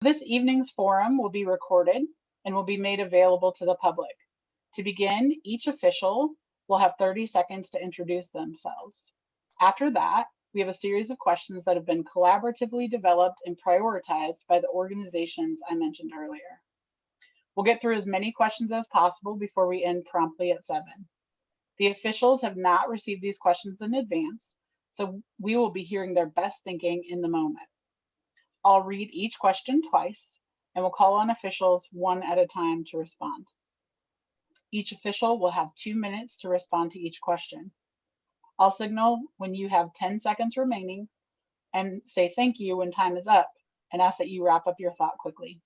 This evening's forum will be recorded and will be made available to the public. To begin, each official will have 30 seconds to introduce themselves. After that, we have a series of questions that have been collaboratively developed and prioritized by the organizations I mentioned earlier. We'll get through as many questions as possible before we end promptly at 7. The officials have not received these questions in advance, so we will be hearing their best thinking in the moment. I'll read each question twice and we'll call on officials one at a time to respond. Each official will have 2 minutes to respond to each question. I'll signal when you have 10 seconds remaining and say thank you when time is up and ask that you wrap up your thought quickly.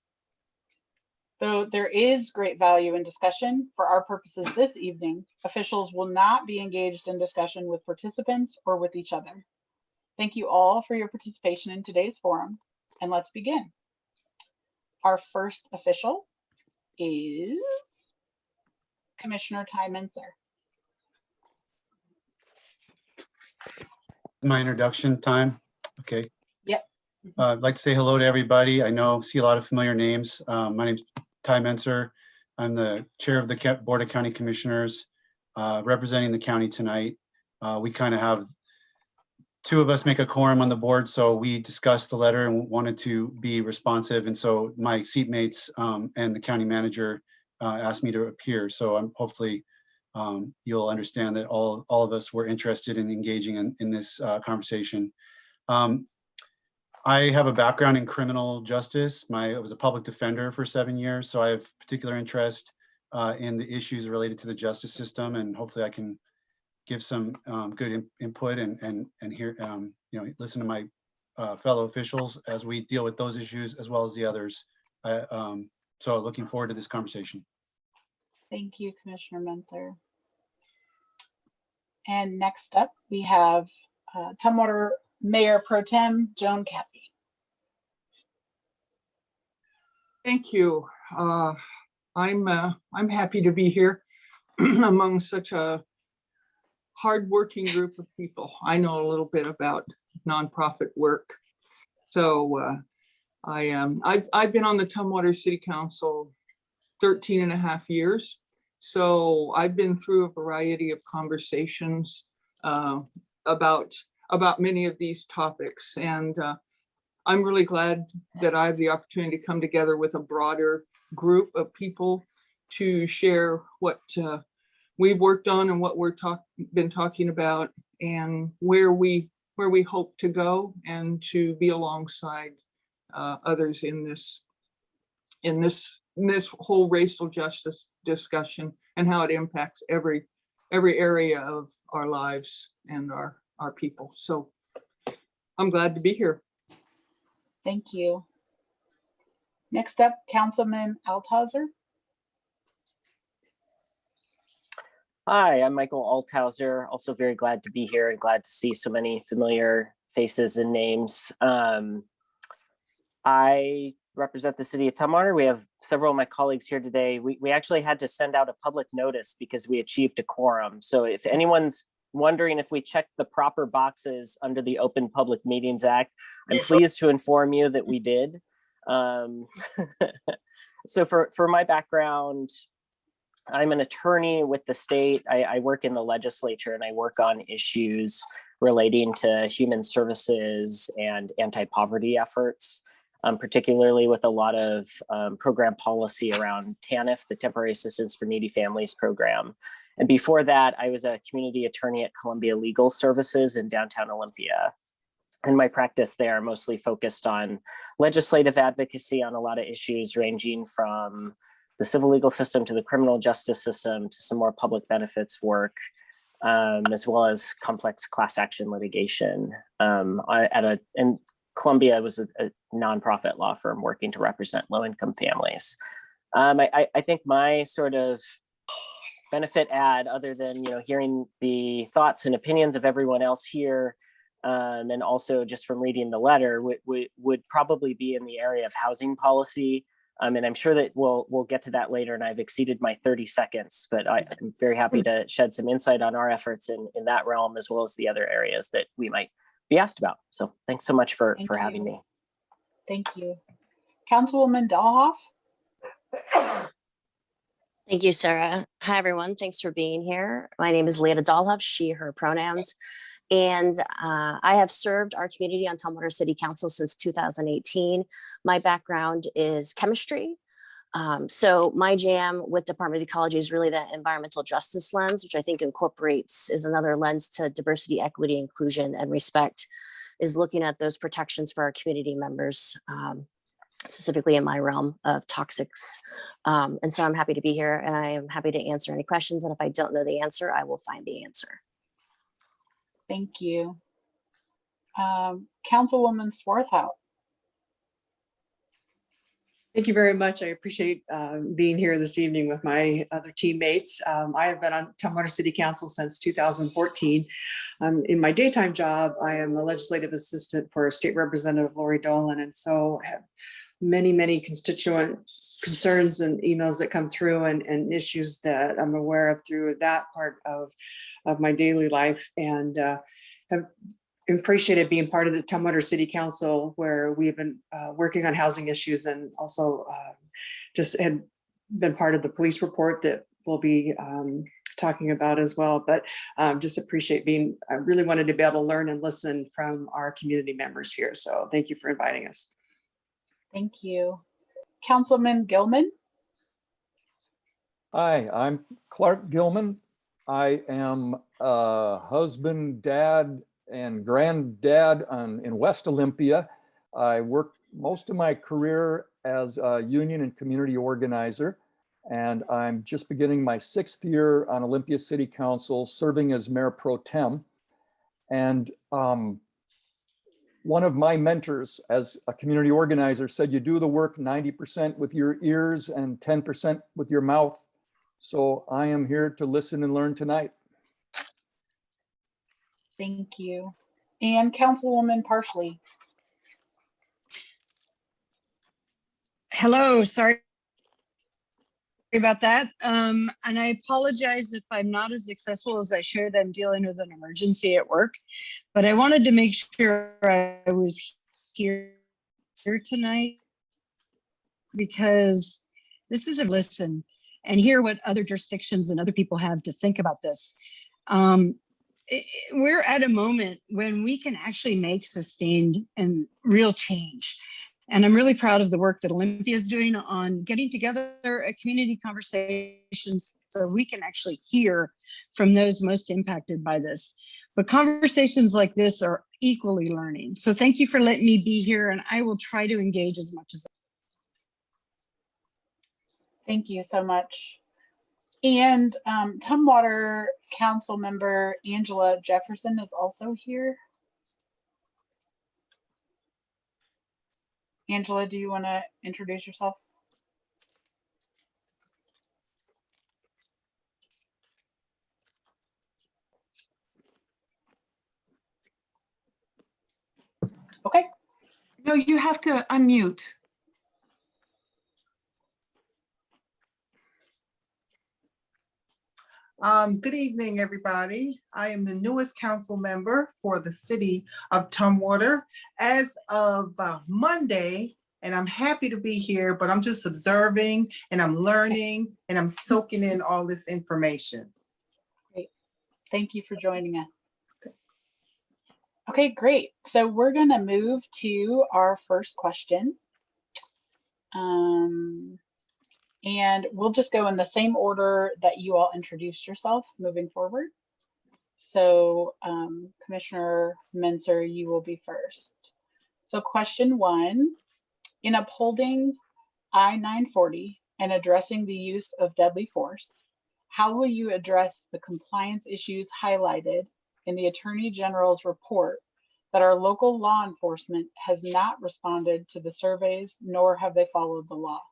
Though there is great value in discussion, for our purposes this evening, officials will not be engaged in discussion with participants or with each other. Thank you all for your participation in today's forum, and let's begin. Our first official is Commissioner Ty Mentzer. My introduction time. Okay. Yep. I'd like to say hello to everybody. I see a lot of familiar names. My name's Ty Mentzer. I'm the chair of the Board of County Commissioners, representing the county tonight. We kind of have 2 of us make a quorum on the board, so we discussed the letter and wanted to be responsive. And so my seatmates and the county manager asked me to appear. So I'm hopefully you'll understand that all of us were interested in engaging in this conversation. I have a background in criminal justice. I was a public defender for 7 years, so I have particular interest in the issues related to the justice system, and hopefully I can give some good input and hear, listen to my fellow officials as we deal with those issues as well as the others. So looking forward to this conversation. Thank you, Commissioner Mentzer. And next up, we have Tumwater Mayor Pro Tem Joan Cappy. Thank you. I'm happy to be here among such a hardworking group of people. I know a little bit about nonprofit work, so I've been on the Tumwater City Council 13 and a half years. So I've been through a variety of conversations about many of these topics, and I'm really glad that I have the opportunity to come together with a broader group of people to share what we've worked on and what we're been talking about, and where we hope to go, and to be alongside others in this whole racial justice discussion and how it impacts every area of our lives and our people. So I'm glad to be here. Thank you. Next up, Councilman Althauser. Hi, I'm Michael Althauser. Also very glad to be here and glad to see so many familiar faces and names. I represent the city of Tumwater. We have several of my colleagues here today. We actually had to send out a public notice because we achieved a quorum. So if anyone's wondering if we checked the proper boxes under the Open Public Meetings Act, I'm pleased to inform you that we did. So for my background, I'm an attorney with the state. I work in the legislature and I work on issues relating to human services and anti-poverty efforts, particularly with a lot of program policy around TANF, the Temporary Assistance for Needy Families program. And before that, I was a community attorney at Columbia Legal Services in downtown Olympia. And my practice there mostly focused on legislative advocacy on a lot of issues ranging from the civil legal system to the criminal justice system to some more public benefits work, as well as complex class action litigation. And Columbia was a nonprofit law firm working to represent low-income families. I think my sort of benefit add, other than hearing the thoughts and opinions of everyone else here, and also just from reading the letter, would probably be in the area of housing policy. And I'm sure that we'll get to that later, and I've exceeded my 30 seconds, but I'm very happy to shed some insight on our efforts in that realm, as well as the other areas that we might be asked about. So thanks so much for having me. Thank you. Councilwoman Delhoff. Thank you, Sarah. Hi, everyone. Thanks for being here. My name is Leah Dahlhoff, she, her pronouns. And I have served our community on Tumwater City Council since 2018. My background is chemistry. So my jam with Department of Ecology is really that environmental justice lens, which I think is another lens to diversity, equity, inclusion, and respect, is looking at those protections for our community members, specifically in my realm of toxics. And so I'm happy to be here, and I am happy to answer any questions. And if I don't know the answer, I will find the answer. Thank you. Councilwoman Swarthout. Thank you very much. I appreciate being here this evening with my other teammates. I have been on Tumwater City Council since 2014. In my daytime job, I am a legislative assistant for State Representative Lori Dolan, and so have many constituent concerns and emails that come through and issues that I'm aware of through that part of my daily life, and have appreciated being part of the Tumwater City Council, where we've been working on housing issues, and also just had been part of the police report that we'll be talking about as well. But just appreciate I really wanted to be able to learn and listen from our community members here. So thank you for inviting us. Thank you. Councilman Gilman. Hi, I'm Clark Gilman. I am a husband, dad, and granddad in West Olympia. I worked most of my career as a union and community organizer, and I'm just beginning my 6th year on Olympia City Council, serving as Mayor Pro Tem. And one of my mentors as a community organizer said, you do the work 90% with your ears and 10% with your mouth. So I am here to listen and learn tonight. Thank you. And Councilwoman Parsley. Hello, sorry about that. And I apologize if I'm not as successful as I shared. I'm dealing with an emergency at work, but I wanted to make sure I was here tonight because this is a listen and hear what other jurisdictions and other people have to think about this. We're at a moment when we can actually make sustained and real change. And I'm really proud of the work that Olympia is doing on getting together a community conversation so we can actually hear from those most impacted by this. But conversations like this are equally learning. So thank you for letting me be here, and I will try to engage as much as. Thank you so much. And Tumwater Council member Angela Jefferson is also here. Angela, do you want to introduce yourself? Okay. No, you have to unmute. Good evening, everybody. I am the newest council member for the city of Tumwater as of Monday, and I'm happy to be here, but I'm just observing and I'm learning and I'm soaking in all this information. Great. Thank you for joining us. Okay, great. So we're going to move to our first question. And we'll just go in the same order that you all introduced yourself moving forward. So Commissioner Menser, you will be first. So question 1, in upholding I-940 and addressing the use of deadly force, how will you address the compliance issues highlighted in the Attorney General's report that our local law enforcement has not responded to the surveys, nor have they followed the law?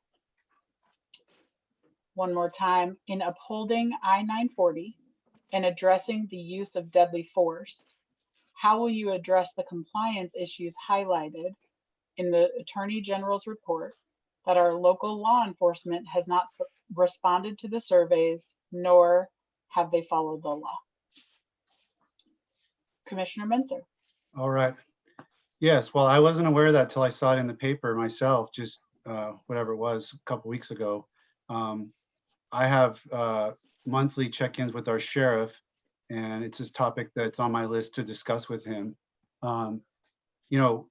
One more time, in upholding I-940 and addressing the use of deadly force, how will you address the compliance issues highlighted in the Attorney General's report that our local law enforcement has not responded to the surveys, nor have they followed the law? Commissioner Menser. All right. Yes, well, I wasn't aware of that till I saw it in the paper myself, just whatever it was, a couple weeks ago. I have monthly check-ins with our sheriff, and it's this topic that's on my list to discuss with him. You know,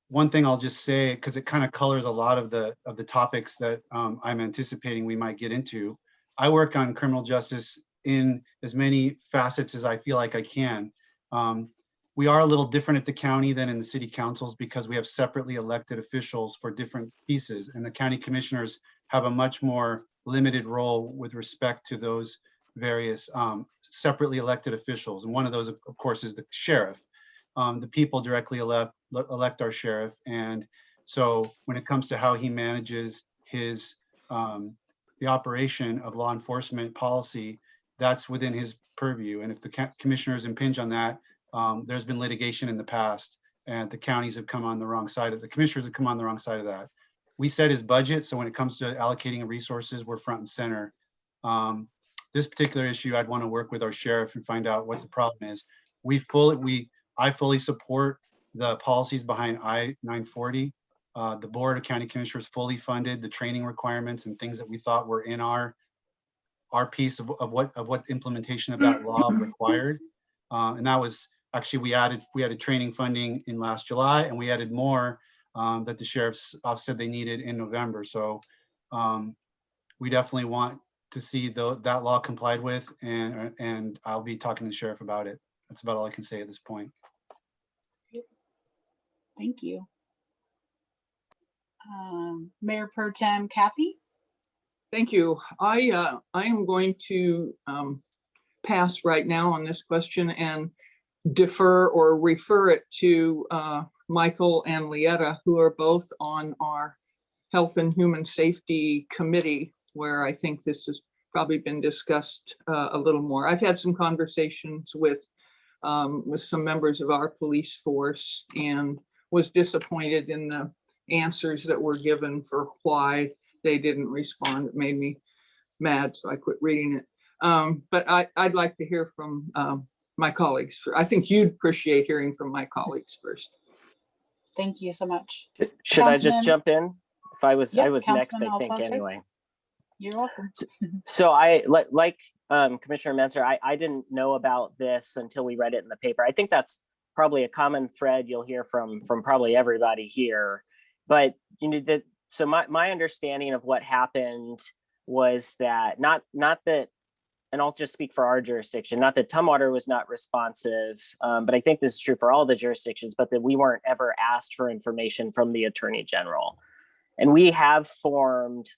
one thing I'll just say, because it kind of colors a lot of the topics that I'm anticipating we might get into. I work on criminal justice in as many facets as I feel like I can. We are a little different at the county than in the city councils because we have separately elected officials for different pieces, and the county commissioners have a much more limited role with respect to those various separately elected officials. And one of those, of course, is the sheriff. The people directly elect our sheriff. And so when it comes to how he manages his the operation of law enforcement policy, that's within his purview. And if the commissioners impinge on that, there's been litigation in the past, and the counties have come on the wrong side of the commissioners have come on the wrong side of that. We set his budget, so when it comes to allocating resources, we're front and center. This particular issue, I'd want to work with our sheriff and find out what the problem is. I fully support the policies behind I-940. The Board of County Commissioners fully funded the training requirements and things that we thought were in our piece of what implementation of that law required. And that was actually, we added training funding in last July, and we added more that the sheriff's office said they needed in November. So we definitely want to see that law complied with, and I'll be talking to the sheriff about it. That's about all I can say at this point. Thank you. Mayor Pro Tem Kathy? Thank you. I am going to pass right now on this question and defer or refer it to Michael and Lietta, who are both on our Health and Human Safety Committee, where I think this has probably been discussed a little more. I've had some conversations with some members of our police force and was disappointed in the answers that were given for why they didn't respond. It made me mad, so I quit reading it. But I'd like to hear from my colleagues. I think you'd appreciate hearing from my colleagues first. Thank you so much. Should I just Councilman- jump in? If I was, Yep, I was next, Councilman I think, Alfonso. anyway. You're welcome. So I, like Commissioner Menzer, I didn't know about this until we read it in the paper. I think that's probably a common thread you'll hear from probably everybody here. But you know, so my understanding of what happened was that not that, and I'll just speak for our jurisdiction, not that Tumwater was not responsive, but I think this is true for all the jurisdictions, but that we weren't ever asked for information from the Attorney General. And we have formed,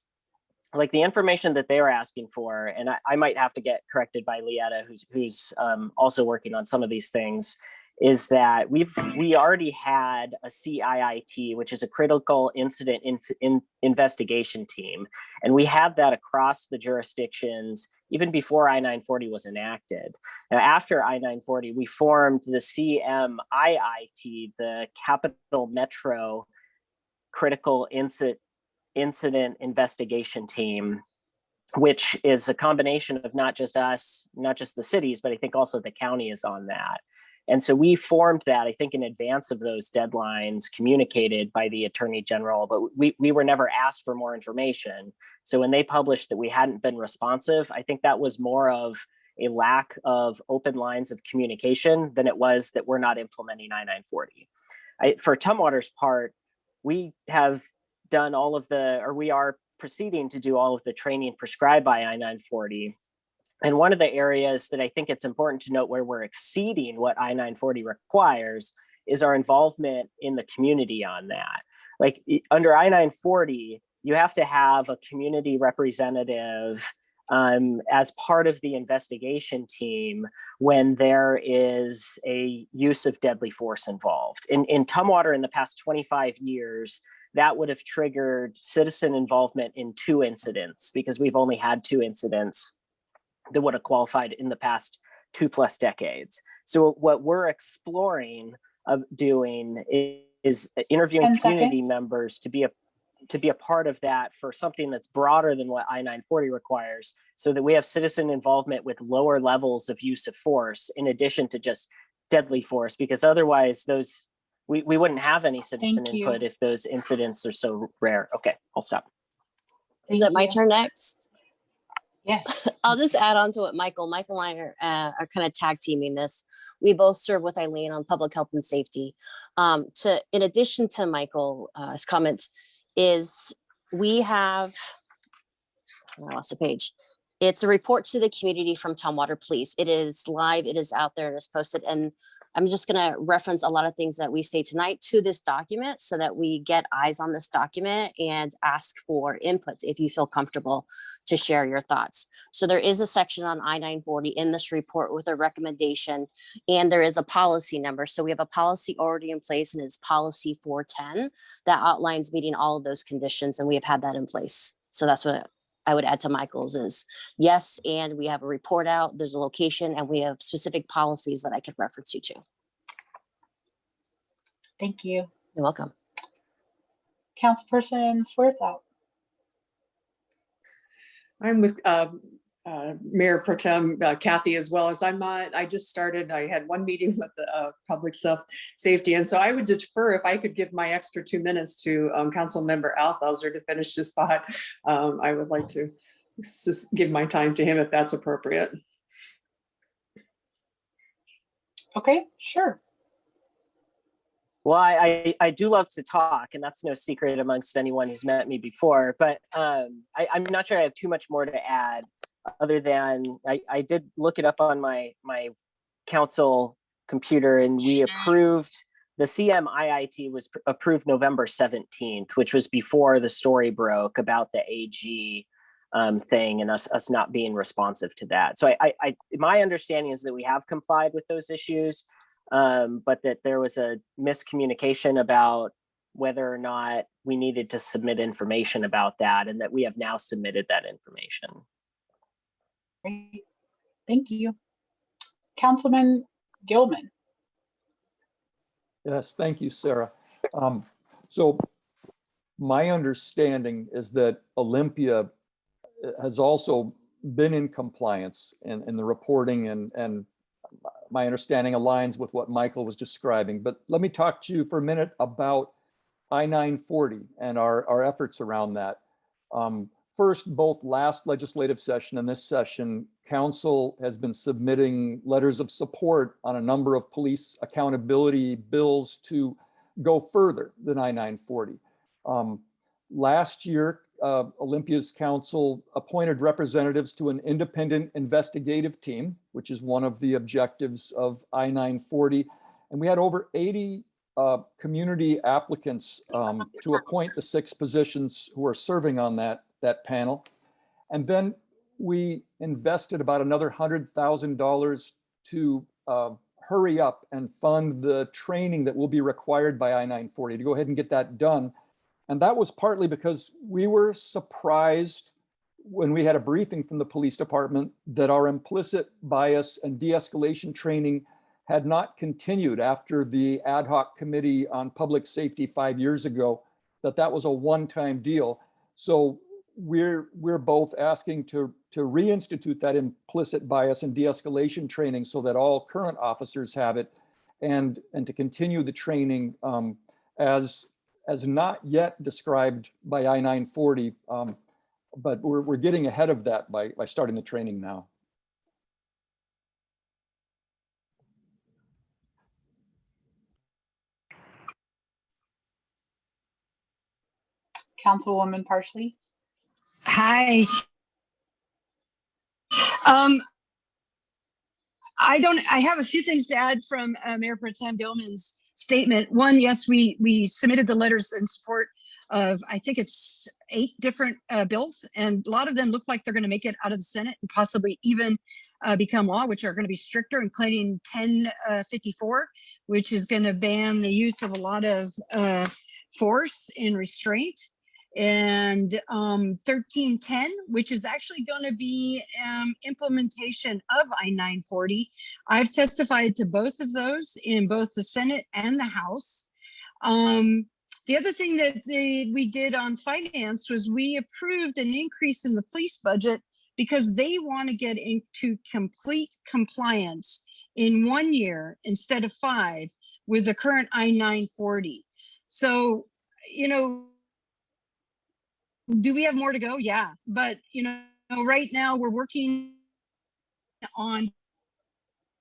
like, the information that they were asking for, and I might have to get corrected by Lietta, who's also working on some of these things, is that we already had a CIIT, which is a critical incident investigation team. And we had that across the jurisdictions even before I-940 was enacted. Now, after I-940, we formed the CMIIT, the Capital Metro Critical Incident Investigation Team, which is a combination of not just us, not just the cities, but I think also the county is on that. And so we formed that, I think, in advance of those deadlines communicated by the Attorney General, but we were never asked for more information. So when they published that we hadn't been responsive, I think that was more of a lack of open lines of communication than it was that we're not implementing I-940. For Tumwater's part, we have done all of we are proceeding to do all of the training prescribed by I-940. And one of the areas that I think it's important to note where we're exceeding what I-940 requires is our involvement in the community on that. Like, under I-940, you have to have a community representative as part of the investigation team when there is a use of deadly force involved. In Tumwater, in the past 25 years, that would have triggered citizen involvement in 2 incidents, because we've only had 2 incidents that would have qualified in the past 2+ decades. So what we're exploring of doing is interviewing community members to be a part of that for something that's broader than what I-940 requires, so that we have citizen involvement with lower levels of use of force in addition to just deadly force, because otherwise those we wouldn't have any citizen Thank you. input if those incidents are so rare. Okay, I'll stop. Is Thank it my you. turn next? Yes. I'll just add on to what Michael and I are kind of tag teaming this. We both serve with Eileen on public health and safety. In addition to Michael's comment, is we have, I lost a page. It's a report to the community from Tumwater Police. It is live, it is out there, and it's posted. And I'm just going to reference a lot of things that we say tonight to this document so that we get eyes on this document and ask for input if you feel comfortable to share your thoughts. So there is a section on I-940 in this report with a recommendation, and there is a policy number. So we have a policy already in place, and it's policy 410 that outlines meeting all of those conditions, and we have had that in place. So that's what I would add to Michael's is yes, and we have a report out, there's a location, and we have specific policies that I could reference you to. Thank you. You're welcome. Councilperson Swerthaupt. I'm with Mayor Pro Tem Kathy as well as I just started. I had one meeting with the public safety, and so I would defer if I could give my extra 2 minutes to Councilmember Althauser to finish his thought. I would like to just give my time to him if that's appropriate. Okay, sure. Well, I do love to talk, and that's no secret amongst anyone who's met me before, but I'm not sure I have too much more to add other than I did look it up on my council computer, and we approved, the CMIIT was approved November 17th, which was before the story broke about the AG thing and us not being responsive to that. So my understanding is that we have complied with those issues, but that there was a miscommunication about whether or not we needed to submit information about that, and that we have now submitted that information. Great. Thank you. Councilman Gilman. Yes, thank you, Sarah. So my understanding is that Olympia has also been in compliance in the reporting, and my understanding aligns with what Michael was describing. But let me talk to you for a minute about I-940 and our efforts around that. First, both last legislative session and this session, council has been submitting letters of support on a number of police accountability bills to go further than I-940. Last year, Olympia's council appointed representatives to an independent investigative team, which is one of the objectives of I-940. And we had over 80 community applicants to appoint the 6 positions who are serving on that panel. And then we invested about another $100,000 to hurry up and fund the training that will be required by I-940 to go ahead and get that done. And that was partly because we were surprised when we had a briefing from the police department that our implicit bias and de-escalation training had not continued after the ad hoc committee on public safety 5 years ago, that was a one-time deal. So we're both asking to reinstitute that implicit bias and de-escalation training so that all current officers have it, and to continue the training as not yet described by I-940, but we're getting ahead of that by starting the training now. Councilwoman Parsley. Hi. I have a few things to add from Mayor Pro Tem Gilman's statement. One, yes, we submitted the letters in support of, I think it's 8 different bills, and a lot of them look like they're going to make it out of the Senate and possibly even become law, which are going to be stricter, including 1054, which is going to ban the use of a lot of force and restraint, and 1310, which is actually going to be implementation of I-940. I've testified to both of those in both the Senate and the House. The other thing that we did on finance was we approved an increase in the police budget because they want to get into complete compliance in 1 year instead of 5 with the current I-940. So, you know, do we have more to go? Yeah, but you know, right now we're working on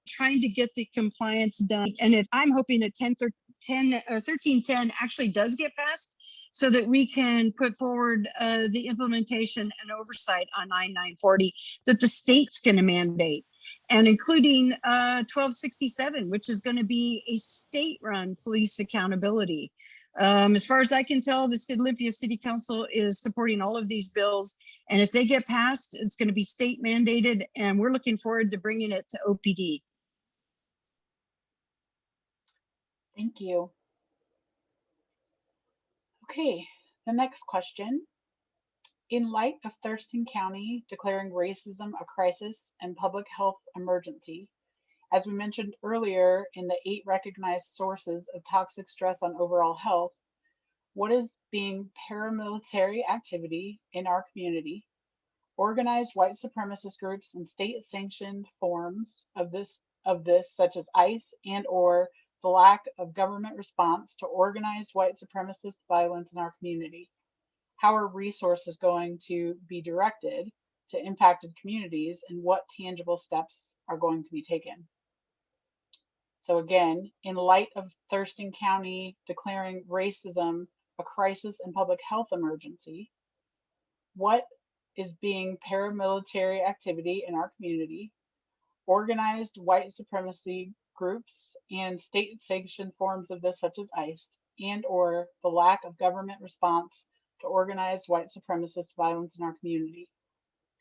trying to get the compliance done. And if I'm hoping that 1310 actually does get passed so that we can put forward the implementation and oversight on I-940 that the state's going to mandate, and including 1267, which is going to be a state-run police accountability. As far as I can tell, the Olympia City Council is supporting all of these bills. And if they get passed, it's going to be state mandated, and we're looking forward to bringing it to OPD. Thank you. Okay, the next question. In light of Thurston County declaring racism a crisis and public health emergency, as we mentioned earlier in the 8 recognized sources of toxic stress on overall health, what is being paramilitary activity in our community, organized white supremacist groups and state-sanctioned forms of this such as ICE and or the lack of government response to organized white supremacist violence in our community? How are resources going to be directed to impacted communities, and what tangible steps are going to be taken? So again, in light of Thurston County declaring racism a crisis and public health emergency, what is being paramilitary activity in our community, organized white supremacy groups and state-sanctioned forms of this such as ICE, and or the lack of government response to organized white supremacist violence in our community?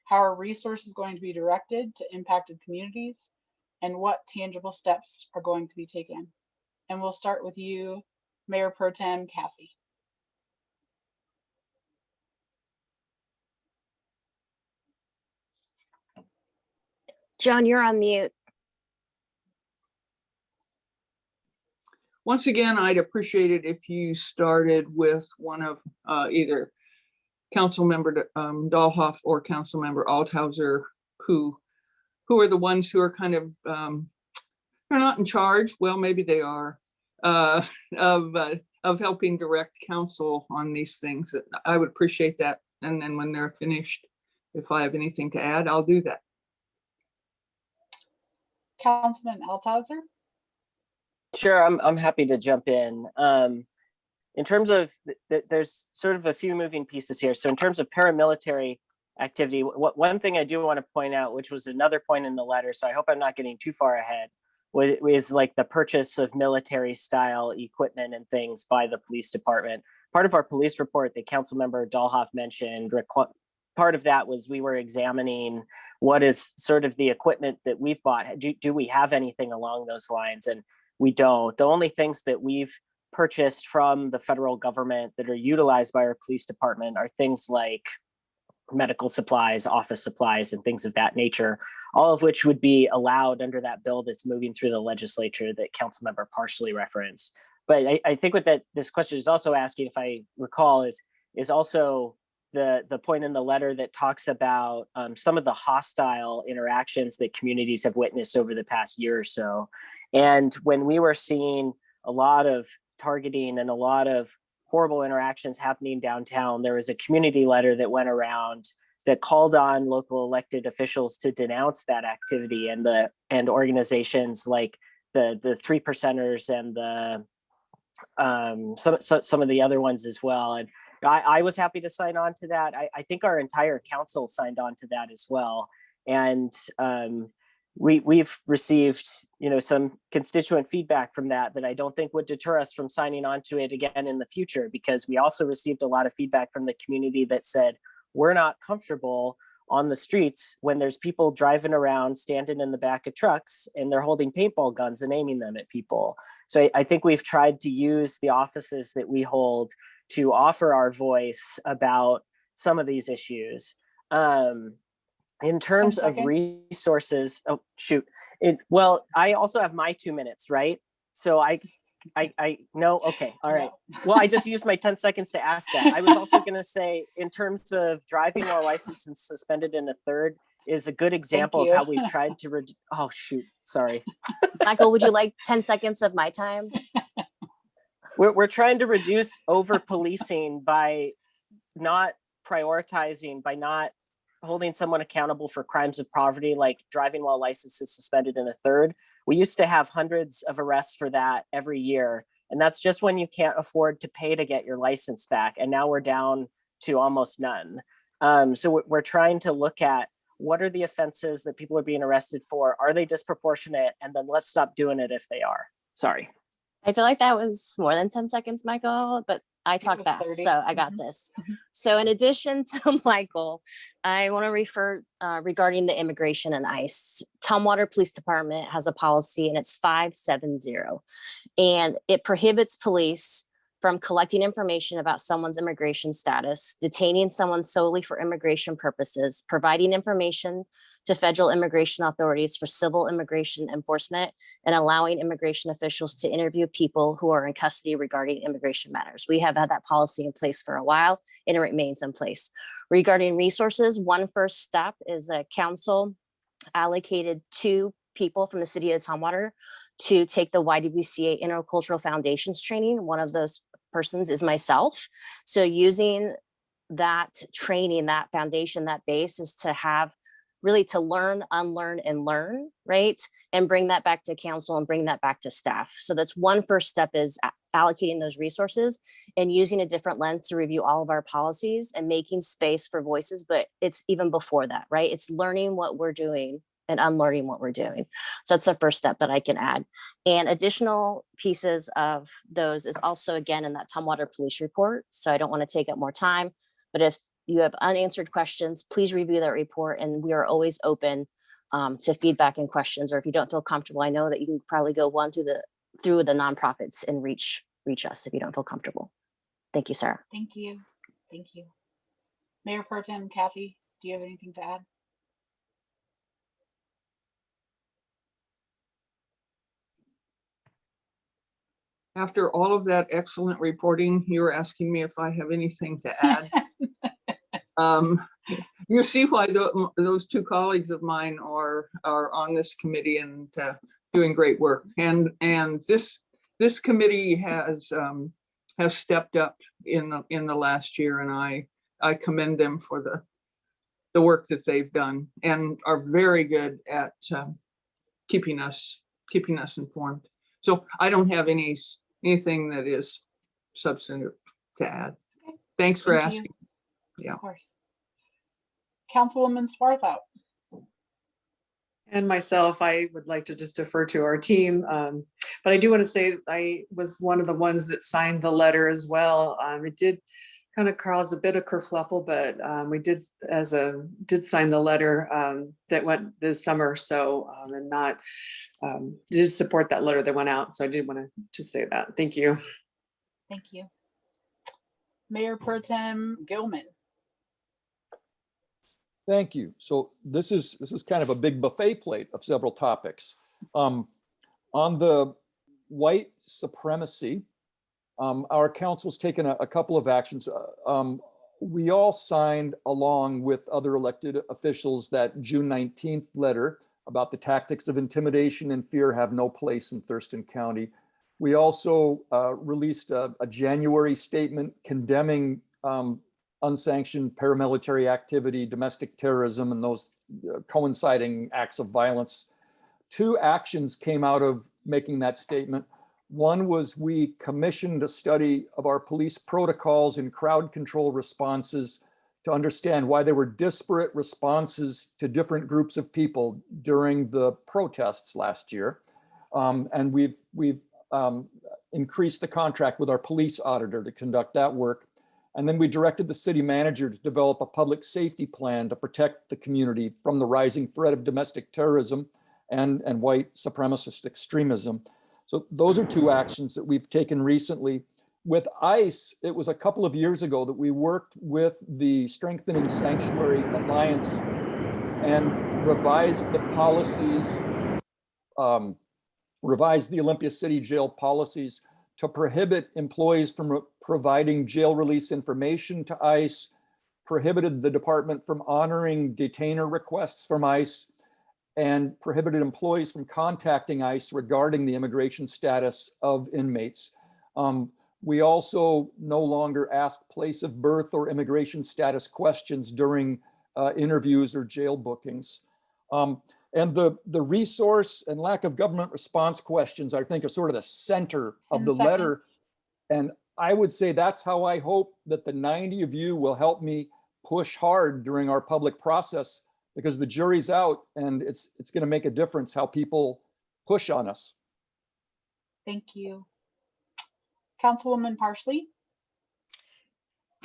How are resources going to be directed to impacted communities, and what tangible steps are going to be taken? And we'll start with you, Mayor Pro Tem Kathy. Joan, you're on mute. Once again, I'd appreciate it if you started with one of either Councilmember Dahlhoff or Councilmember Althauser, who are the ones who are kind of, they're not in charge. Well, maybe they are, of helping direct council on these things. I would appreciate that. And then when they're finished, if I have anything to add, I'll do that. Councilman Althauser? Sure, I'm happy to jump in. In terms of, there's sort of a few moving pieces here. So in terms of paramilitary activity, one thing I do want to point out, which was another point in the letter, so I hope I'm not getting too far ahead, was like the purchase of military style equipment and things by the police department. Part of our police report that Councilmember Dahlhoff mentioned, part of that was we were examining what is sort of the equipment that we've bought. Do we have anything along those lines? And we don't. The only things that we've purchased from the federal government that are utilized by our police department are things like medical supplies, office supplies, and things of that nature, all of which would be allowed under that bill that's moving through the legislature that Councilmember partially referenced. But I think what this question is also asking, if I recall, is also the point in the letter that talks about some of the hostile interactions that communities have witnessed over the past year or so. And when we were seeing a lot of targeting and a lot of horrible interactions happening downtown, there was a community letter that went around that called on local elected officials to denounce that activity, and organizations like the 3 Percenters and the some of the other ones as well. And I was happy to sign on to that. I think our entire council signed on to that as well. And we've received, some constituent feedback from that I don't think would deter us from signing on to it again in the future, because we also received a lot of feedback from the community that said, we're not comfortable on the streets when there's people driving around, standing in the back of trucks, and they're holding paintball guns and aiming them at people. So I think we've tried to use the offices that we hold to offer our voice about some of these issues. In terms of resources, oh shoot. Well, I also have my 2 minutes, right? So I no, okay, all right. Well, I just used my 10 seconds to ask that. I was also gonna say, in terms of driving while licensed and suspended in a third, is a good example of you. how we've tried to oh shoot, sorry. Michael, would you like 10 seconds of my time? We're trying to reduce over policing by not prioritizing, by not holding someone accountable for crimes of poverty, like driving while license is suspended in a third. We used to have hundreds of arrests for that every year. And that's just when you can't afford to pay to get your license back. And now we're down to almost none. So we're trying to look at what are the offenses that people are being arrested for? Are they disproportionate? And then let's stop doing it if they are. Sorry. I feel like that was more than 10 seconds, Michael, but I talk was fast, 30. so I got this. So in addition to Michael, I want to refer regarding the immigration and ICE. Tumwater Police Department has a policy and it's 570. And it prohibits police from collecting information about someone's immigration status, detaining someone solely for immigration purposes, providing information to federal immigration authorities for civil immigration enforcement, and allowing immigration officials to interview people who are in custody regarding immigration matters. We have had that policy in place for a while and it remains in place. Regarding resources, one first step is that council allocated 2 people from the city of Tumwater to take the YWCA Intercultural Foundations training. One of those persons is myself. So using that training, that foundation, that base is to have really to learn, unlearn, and learn, right? And bring that back to council and bring that back to staff. So that's one first step, is allocating those resources and using a different lens to review all of our policies and making space for voices. But it's even before that, right? It's learning what we're doing and unlearning what we're doing. So that's the first step that I can add. And additional pieces of those is also, again, in that Tumwater Police Report. So I don't want to take up more time, but if you have unanswered questions, please review that report. And we are always open to feedback and questions. Or if you don't feel comfortable, I know that you can probably go through the nonprofits and reach us if you don't feel comfortable. Thank you, Sarah. Thank you. Thank you. Mayor Pro Tem Kathy, do you have anything to add? After all of that excellent reporting, you're asking me if I have anything to add. You see why those 2 colleagues of mine are on this committee and doing great work. And this committee has stepped up in the last year, and I commend them for the work that they've done and are very good at keeping us informed. So I don't have anything that is substantive to add. Okay. Thanks for Thank you. asking. Yeah. Of course. Councilwoman Swarthout. And myself, I would like to just defer to our team. But I do want to say I was one of the ones that signed the letter as well. It did kind of cause a bit of kerfluffle, but we did sign the letter that went this summer. So and not did support that letter that went out. So I did want to say that. Thank you. Thank you. Mayor Pro Tem Gilman. Thank you. So this is kind of a big buffet plate of several topics. On the white supremacy, our council's taken a couple of actions. We all signed, along with other elected officials, that June 19th letter about the tactics of intimidation and fear have no place in Thurston County. We also released a January statement condemning unsanctioned paramilitary activity, domestic terrorism, and those coinciding acts of violence. 2 actions came out of making that statement. One was we commissioned a study of our police protocols and crowd control responses to understand why there were disparate responses to different groups of people during the protests last year. And we've increased the contract with our police auditor to conduct that work. And then we directed the city manager to develop a public safety plan to protect the community from the rising threat of domestic terrorism and white supremacist extremism. So those are 2 actions that we've taken recently. With ICE, it was a couple of years ago that we worked with the Strengthening Sanctuary Alliance and revised the policies, revised the Olympia City Jail policies to prohibit employees from providing jail release information to ICE, prohibited the department from honoring detainer requests from ICE, and prohibited employees from contacting ICE regarding the immigration status of inmates. We also no longer ask place of birth or immigration status questions during interviews or jail bookings. And the resource and lack of government response questions, I think, are sort of the center of 10 the seconds. letter. And I would say that's how I hope that the 90 of you will help me push hard during our public process, because the jury's out and it's going to make a difference how people push on us. Thank you. Councilwoman Parsley?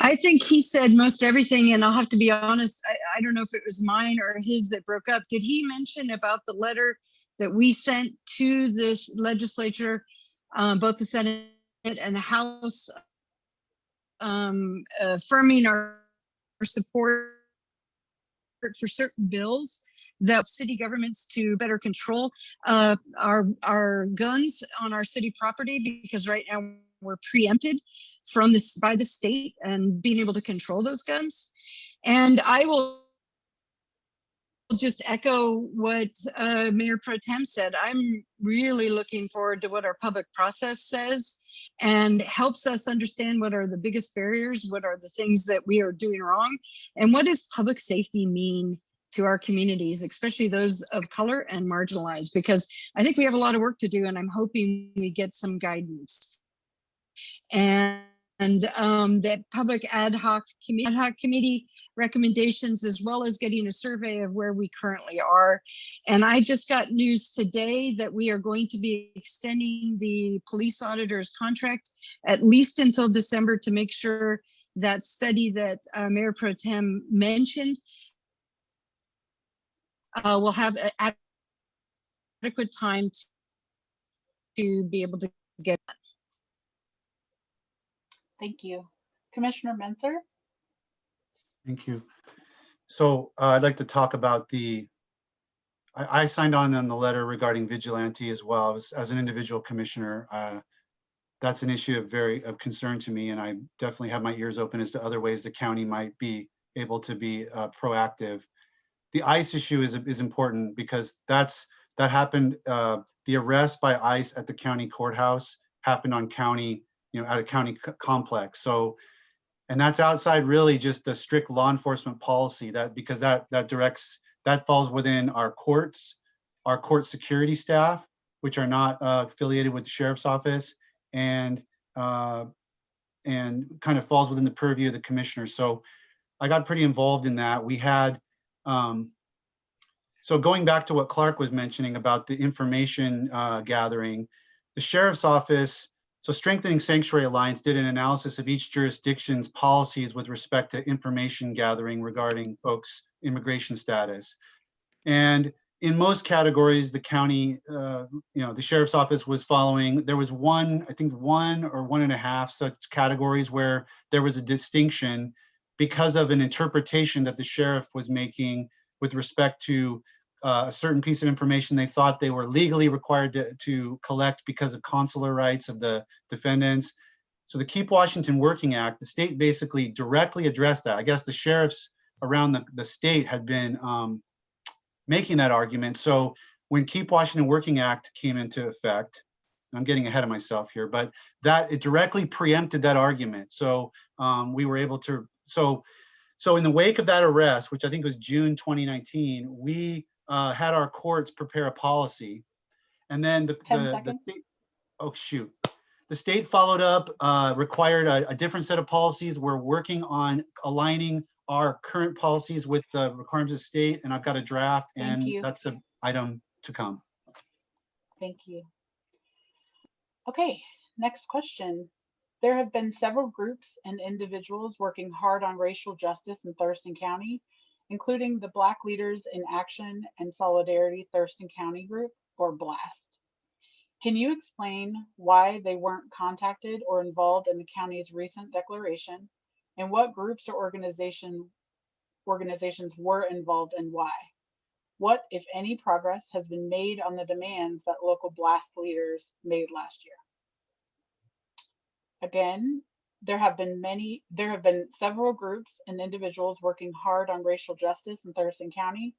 I think he said most everything, and I'll have to be honest, I don't know if it was mine or his that broke up. Did he mention about the letter that we sent to this legislature, both the Senate and the House, affirming our support for certain bills that city governments to better control our guns on our city property, because right now we're preempted from this by the state and being able to control those guns. And I will just echo what Mayor Pro Tem said. I'm really looking forward to what our public process says and helps us understand what are the biggest barriers, what are the things that we are doing wrong, and what does public safety mean to our communities, especially those of color and marginalized, because I think we have a lot of work to do, and I'm hoping we get some guidance. And that public ad hoc committee recommendations, as well as getting a survey of where we currently are. And I just got news today that we are going to be extending the police auditor's contract at least until December, to make sure that study that Mayor Pro Tem mentioned will have adequate time to be able to get that. Thank you. Commissioner Menzer? Thank you. So I'd like to talk about I signed on the letter regarding vigilante as well as an individual commissioner. That's an issue of concern to me, and I definitely have my ears open as to other ways the county might be able to be proactive. The ICE issue is important because that happened. The arrest by ICE at the county courthouse happened on county, at a county complex. So, and that's outside really just the strict law enforcement policy, because that falls within our courts, our court security staff, which are not affiliated with the sheriff's office, and kind of falls within the purview of the commissioner. So I got pretty involved in that. We had, so going back to what Clark was mentioning about the information gathering, the sheriff's office, so Strengthening Sanctuary Alliance did an analysis of each jurisdiction's policies with respect to information gathering regarding folks' immigration status. And in most categories, the county, the sheriff's office was following. There was one or one and a half such categories where there was a distinction because of an interpretation that the sheriff was making with respect to a certain piece of information they thought they were legally required to collect because of consular rights of the defendants. So the Keep Washington Working Act, the state basically directly addressed that. I guess the sheriffs around the state had been making that argument. So when Keep Washington Working Act came into effect, I'm getting ahead of myself here, but that it directly preempted that argument. So we were able to, so in the wake of that arrest, which I think was June 2019, we had our courts prepare a policy, and then the state, oh shoot, the state followed up, required a different set of policies. We're working on aligning our current policies with the requirements of the state, and I've got a draft, and that's an item to come. Thank you. Okay, next question. There have been several groups and individuals working hard on racial justice in Thurston County, including the Black Leaders in Action and Solidarity Thurston County Group, or BLAST. Can you explain why they weren't contacted or involved in the county's recent declaration, and what groups or organizations were involved and why? What, if any, progress has been made on the demands that local BLAST leaders made last year? Again, There have been several groups and individuals working hard on racial justice in Thurston County,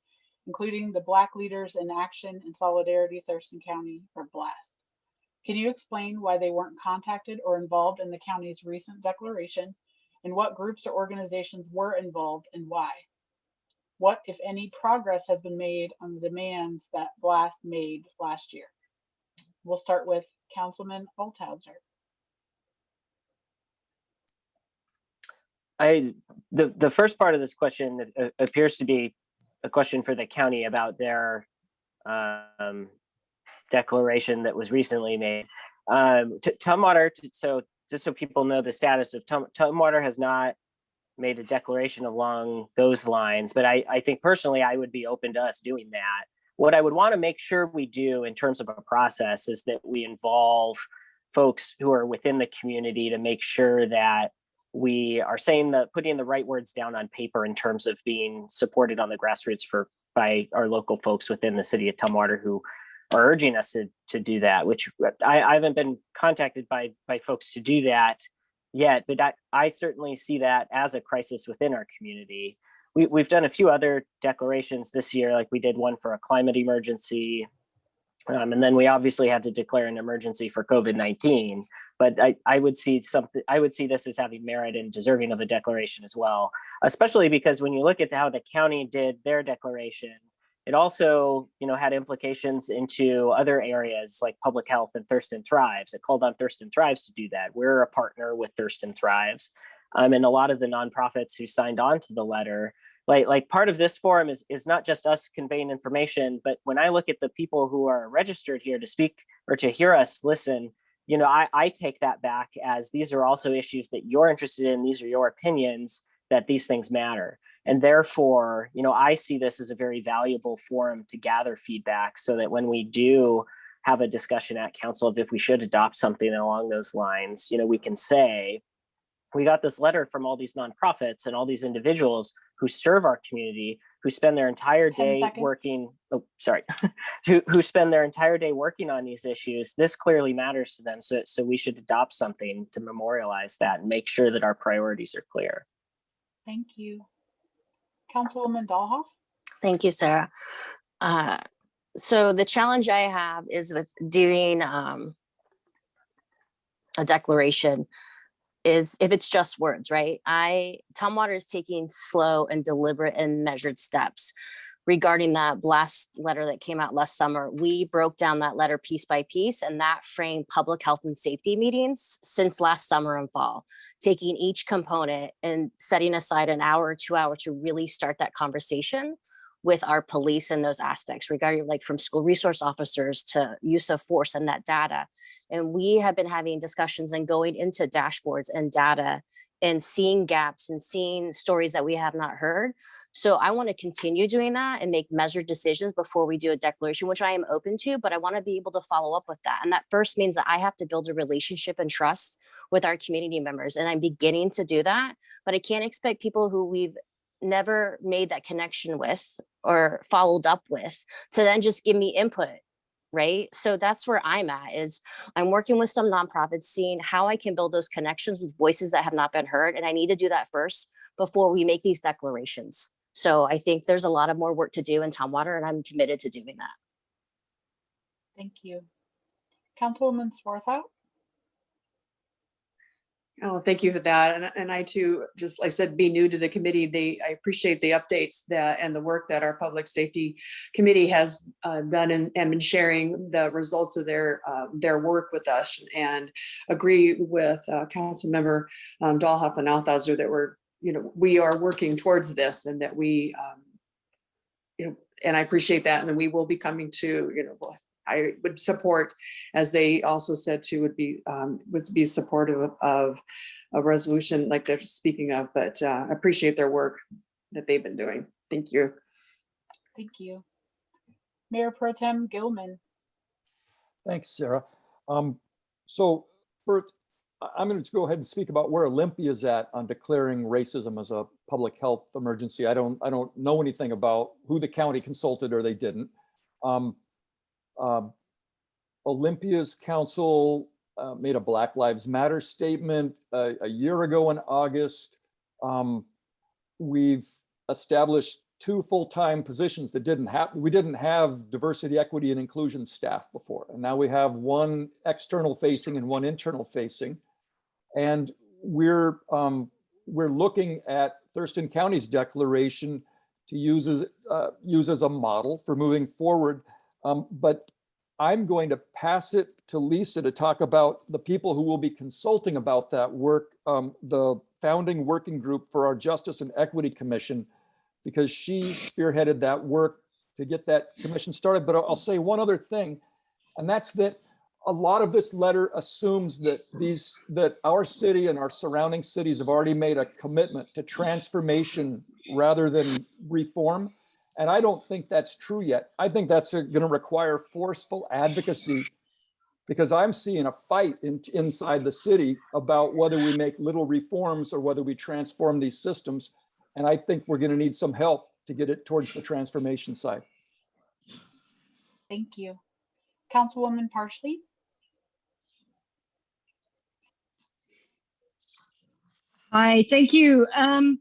including the Black Leaders in Action and Solidarity Thurston County, or BLAST. Can you explain why they weren't contacted or involved in the county's recent declaration, and what groups or organizations were involved and why? What, if any, progress has been made on the demands that BLAST made last year? We'll start with Councilman Althauser. The first part of this question appears to be a question for the county about their declaration that was recently made. Tumwater, so just so people know the status of Tumwater has not made a declaration along those lines, but I think personally I would be open to us doing that. What I would want to make sure we do in terms of a process is that we involve folks who are within the community to make sure that we are putting the right words down on paper in terms of being supported on the grassroots by our local folks within the city of Tumwater who are urging us to do that, which I haven't been contacted by folks to do that yet, but I certainly see that as a crisis within our community. We've done a few other declarations this year, like we did one for a climate emergency, and then we obviously had to declare an emergency for COVID-19. But I would see this as having merit and deserving of a declaration as well, especially because when you look at how the county did their declaration, it also, had implications into other areas like public health and Thurston Thrives. It called on Thurston Thrives to do that. We're a partner with Thurston Thrives, and a lot of the nonprofits who signed on to the letter. Like part of this forum is not just us conveying information, but when I look at the people who are registered here to speak or to hear us listen, I take that back as these are also issues that you're interested in. These are your opinions, that these things matter. And therefore, I see this as a very valuable forum to gather feedback so that when we do have a discussion at council of if we should adopt something along those lines, we can say, we got this letter from all these nonprofits and all these individuals who serve our community, who spend their entire day working, who spend their entire day working on these issues. This clearly matters to them. So we should adopt something to memorialize that and make sure that our priorities are clear. Thank you. Councilwoman Dahlhoff. Thank you, Sarah. So the challenge I have is with doing a declaration is if it's just words, right? Tumwater is taking slow and deliberate and measured steps regarding that BLAST letter that came out last summer. We broke down that letter piece by piece, and that framed public health and safety meetings since last summer and fall, taking each component and setting aside an hour or 2 hours to really start that conversation with our police in those aspects regarding like from school resource officers to use of force and that data. And we have been having discussions and going into dashboards and data and seeing gaps and seeing stories that we have not heard. So I want to continue doing that and make measured decisions before we do a declaration, which I am open to, but I want to be able to follow up with that. And that first means that I have to build a relationship and trust with our community members. And I'm beginning to do that, but I can't expect people who we've never made that connection with or followed up with to then just give me input, right? So that's where I'm at, is I'm working with some nonprofits, seeing how I can build those connections with voices that have not been heard. And I need to do that first before we make these declarations. So I think there's a lot of more work to do in Tumwater, and I'm committed to doing that. Thank you. Councilwoman Swarthout. Oh, thank you for that. And I too, just like I said, be new to the committee. I appreciate the updates and the work that our public safety committee has done and been sharing the results of their work with us, and agree with Councilmember Dahlhoff and Althauser that we are working towards this, and that we, and I appreciate that. And we will be coming to, I would support, as they also said too, would be supportive of a resolution like they're speaking of, but appreciate their work that they've been doing. Thank you. Thank you. Mayor Pro Tem Gilman. Thanks, Sarah. So first, I'm going to go ahead and speak about where Olympia is at on declaring racism as a public health emergency. I don't know anything about who the county consulted or they didn't. Olympia's council made a Black Lives Matter statement a year ago in August. We've established 2 full-time positions that we didn't have diversity, equity, and inclusion staff before. And now we have 1 external facing and 1 internal facing. And we're looking at Thurston County's declaration to use as a model for moving forward. But I'm going to pass it to Lisa to talk about the people who will be consulting about that work, the founding working group for our Justice and Equity Commission, because she spearheaded that work to get that commission started. But I'll say one other thing, and that's that a lot of this letter assumes that our city and our surrounding cities have already made a commitment to transformation rather than reform. And I don't think that's true yet. I think that's going to require forceful advocacy, because I'm seeing a fight inside the city about whether we make little reforms or whether we transform these systems. And I think we're going to need some help to get it towards the transformation side. Thank you. Councilwoman Parsley? Hi, thank you. I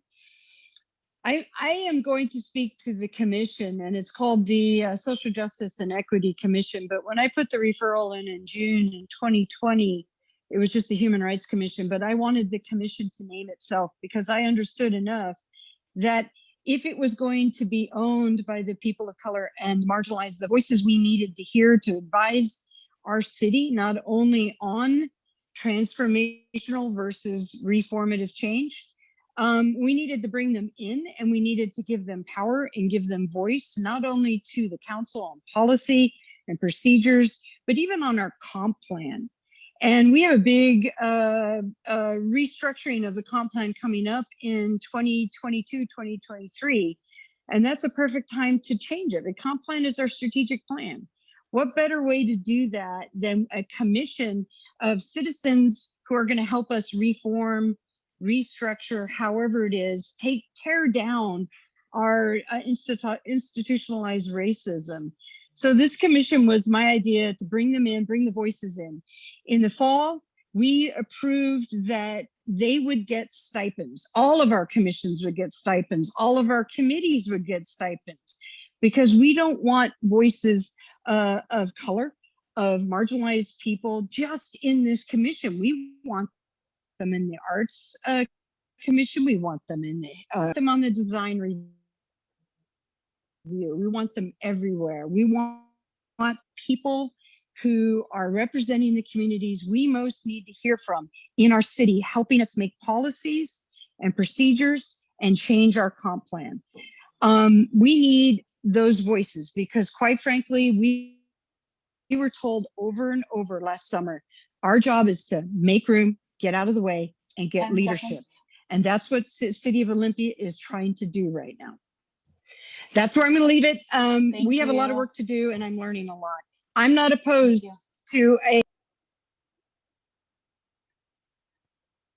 am going to speak to the commission, and it's called the Social Justice and Equity Commission. But when I put the referral in June in 2020, it was just the Human Rights Commission. But I wanted the commission to name itself because I understood enough that if it was going to be owned by the people of color and marginalize the voices we needed to hear to advise our city, not only on transformational versus reformative change, we needed to bring them in, and we needed to give them power and give them voice, not only to the council on policy and procedures, but even on our comp plan. And we have a big restructuring of the comp plan coming up in 2022, 2023. And that's a perfect time to change it. The comp plan is our strategic plan. What better way to do that than a commission of citizens who are going to help us reform, restructure, however it is, tear down our institutionalized racism. So this commission was my idea to bring them in, bring the voices in. In the fall, we approved that they would get stipends. All of our commissions would get stipends. All of our committees would get stipends, because we don't want voices of color, of marginalized people just in this commission. We want them in the arts commission. We want them in them on the design review. We want them everywhere. We want people who are representing the communities we most need to hear from in our city, helping us make policies and procedures and change our comp plan. We need those voices because, quite frankly, we were told over and over last summer, our job is to make room, get out of the way, and get 10 leadership. seconds. And that's what City of Olympia is trying to do right now. That's where I'm going to leave it. We have a lot of you. work to do, and I'm learning a lot. I'm not opposed to a.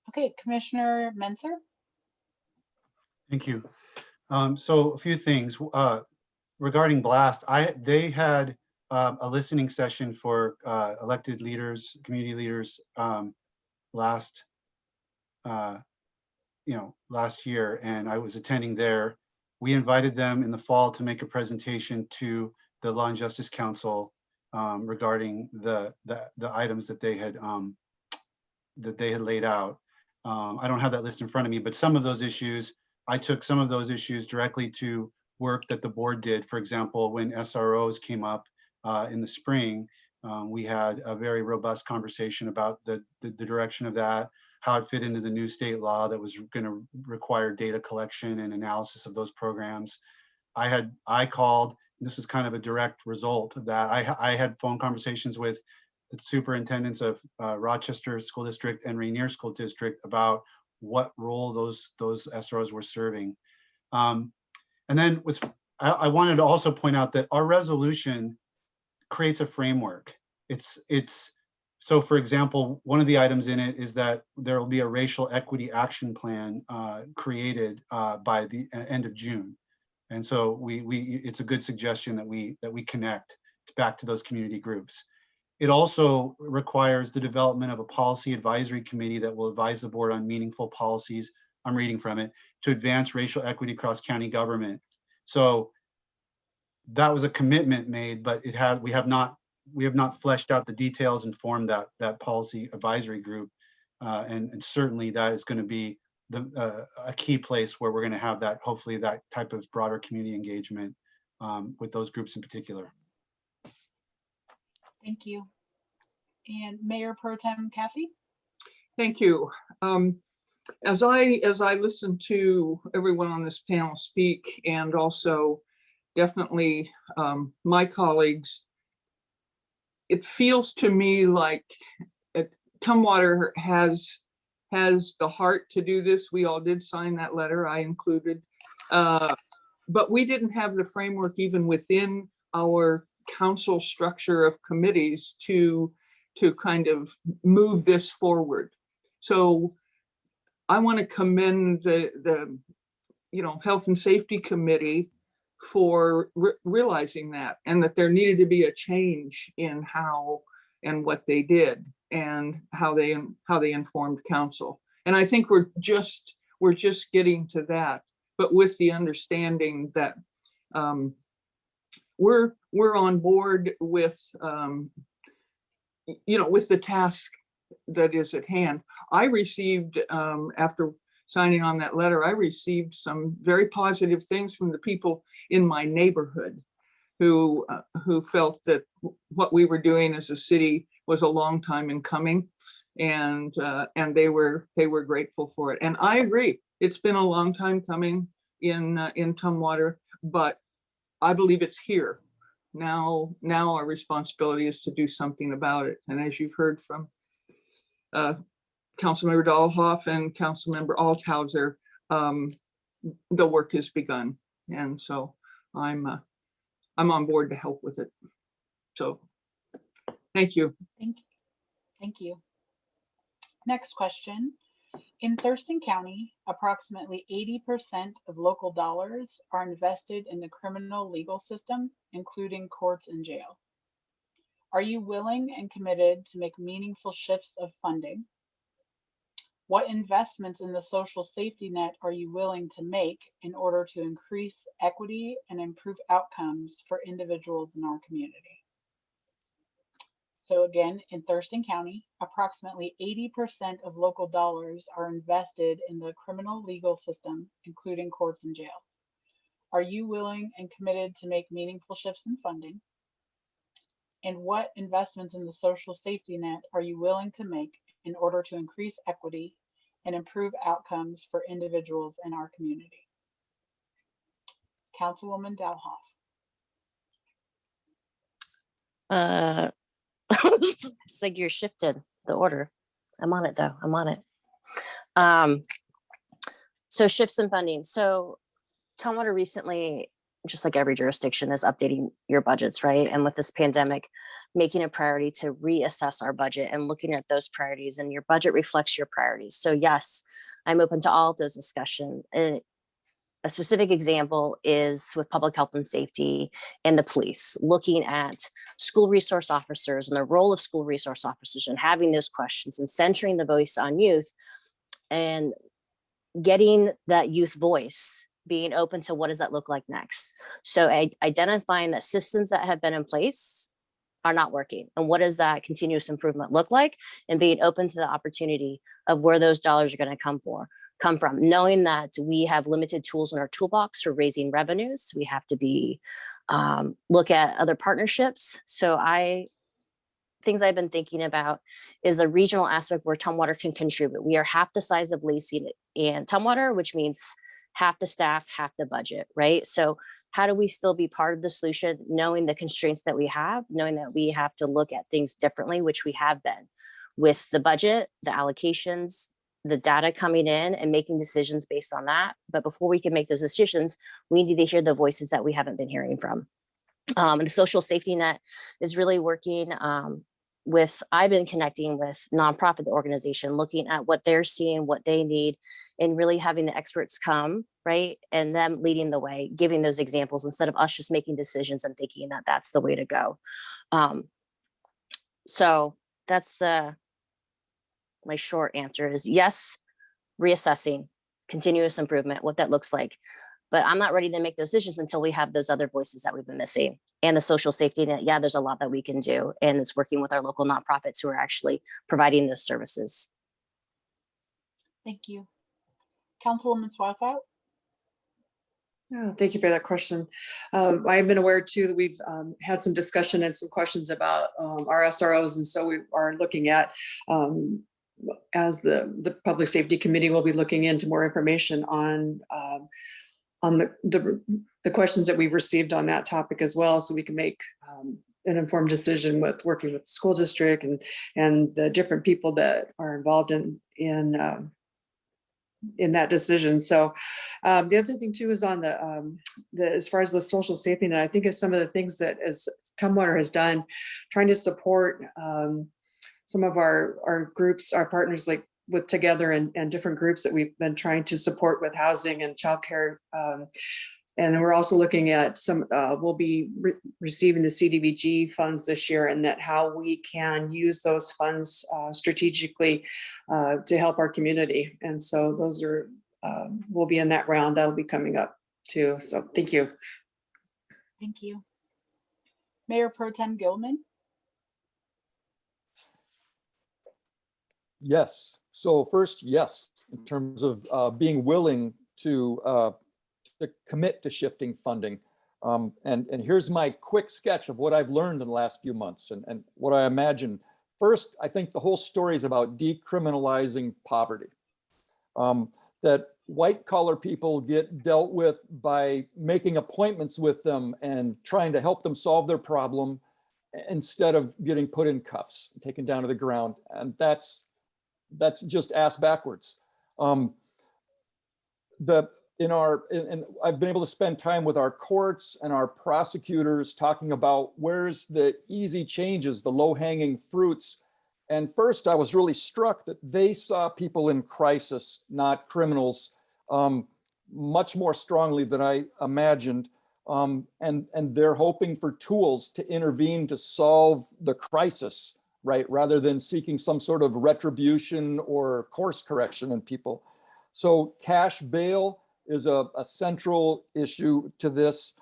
Okay, Commissioner Menzer? Thank you. So a few things regarding BLAST. They had a listening session for elected leaders, community leaders last year, and I was attending there. We invited them in the fall to make a presentation to the Law and Justice Council regarding the items that they had laid out. I don't have that list in front of me, but some of those issues, I took some of those issues directly to work that the board did. For example, when SROs came up in the spring, we had a very robust conversation about the direction of that, how it fit into the new state law that was going to require data collection and analysis of those programs. I called, this is kind of a direct result of that. I had phone conversations with the superintendents of Rochester School District and Rainier School District about what role those SROs were serving. And then I wanted to also point out that our resolution creates a framework. So for example, one of the items in it is that there will be a racial equity action plan created by the end of June. And so it's a good suggestion that we connect back to those community groups. It also requires the development of a policy advisory committee that will advise the board on meaningful policies, I'm reading from it, to advance racial equity across county government. So that was a commitment made, but we have not fleshed out the details and formed that policy advisory group. And certainly that is going to be a key place where we're going to have that, hopefully that type of broader community engagement with those groups in particular. Thank you. And Mayor Pro Tem Kathy? Thank you. As I listen to everyone on this panel speak, and also definitely my colleagues, it feels to me like Tumwater has the heart to do this. We all did sign that letter, I included, but we didn't have the framework even within our council structure of committees to kind of move this forward. So I want to commend the Health and Safety Committee for realizing that, and that there needed to be a change in how and what they did and how they informed council. And I think we're just getting to that, but with the understanding that we're on board with with the task that is at hand. I received, after signing on that letter, I received some very positive things from the people in my neighborhood who felt that what we were doing as a city was a long time in coming, and they were grateful for it. And I agree, it's been a long time coming in Tumwater, but I believe it's here. Now our responsibility is to do something about it. And as you've heard from Councilmember Dahlhoff and Councilmember Althauser, the work has begun. And so I'm on board to help with it. So thank you. Thank you. Next question. In Thurston County, approximately 80% of local dollars are invested in the criminal legal system, including courts and jail. Are you willing and committed to make meaningful shifts of funding? What investments in the social safety net are you willing to make in order to increase equity and improve outcomes for individuals in our community? So again, in Thurston County, approximately 80% of local dollars are invested in the criminal legal system, including courts and jail. Are you willing and committed to make meaningful shifts in funding? And what investments in the social safety net are you willing to make in order to increase equity and improve outcomes for individuals in our community? Councilwoman Dahlhoff. It's like you're shifted the order. I'm on it though. I'm on it. So shifts in funding. So Tumwater recently, just like every jurisdiction, is updating your budgets, right? And with this pandemic, making a priority to reassess our budget and looking at those priorities, and your budget reflects your priorities. So yes, I'm open to all of those discussions. And a specific example is with public health and safety and the police, looking at school resource officers and the role of school resource officers and having those questions and centering the voice on youth and getting that youth voice, being open to what does that look like next. So identifying that systems that have been in place are not working, and what does that continuous improvement look like, and being open to the opportunity of where those dollars are going to come from, knowing that we have limited tools in our toolbox for raising revenues. We have to be look at other partnerships. So things I've been thinking about is a regional aspect where Tumwater can contribute. We are half the size of Lacey and Tumwater, which means half the staff, half the budget, right? So how do we still be part of the solution, knowing the constraints that we have, knowing that we have to look at things differently, which we have been with the budget, the allocations, the data coming in, and making decisions based on that. But before we can make those decisions, we need to hear the voices that we haven't been hearing from. And the social safety net is really working I've been connecting with nonprofit organization, looking at what they're seeing, what they need, and really having the experts come, right? And them leading the way, giving those examples instead of us just making decisions and thinking that that's the way to go. So that's my short answer is yes, reassessing, continuous improvement, what that looks like. But I'm not ready to make those decisions until we have those other voices that we've been missing. And the social safety net, yeah, there's a lot that we can do. And it's working with our local nonprofits who are actually providing those services. Thank you. Councilwoman Swafford? Yeah, thank you for that question. I've been aware too that we've had some discussion and some questions about our SROs. And so we are looking at, as the Public Safety Committee will be looking into more information on the questions that we've received on that topic as well, so we can make an informed decision with working with the school district and the different people that are involved in that decision. So the other thing too is on the as far as the social safety net, I think it's some of the things that as Tumwater has done, trying to support some of our groups, our partners like with Together and different groups that we've been trying to support with housing and childcare. And we're also looking at some, we'll be receiving the CDBG funds this year, and that how we can use those funds strategically to help our community. And so those are, we'll be in that round that'll be coming up too. So thank you. Thank you. Mayor Pro Tem Gilman? Yes. So first, yes, in terms of being willing to commit to shifting funding. And here's my quick sketch of what I've learned in the last few months and what I imagine. First, I think the whole story is about decriminalizing poverty. That white collar people get dealt with by making appointments with them and trying to help them solve their problem instead of getting put in cuffs, taken down to the ground. And that's just ass backwards. And I've been able to spend time with our courts and our prosecutors talking about where's the easy changes, the low-hanging fruits. And first, I was really struck that they saw people in crisis, not criminals, much more strongly than I imagined. And they're hoping for tools to intervene to solve the crisis, right? Rather than seeking some sort of retribution or course correction in people. So cash bail is a central issue to this,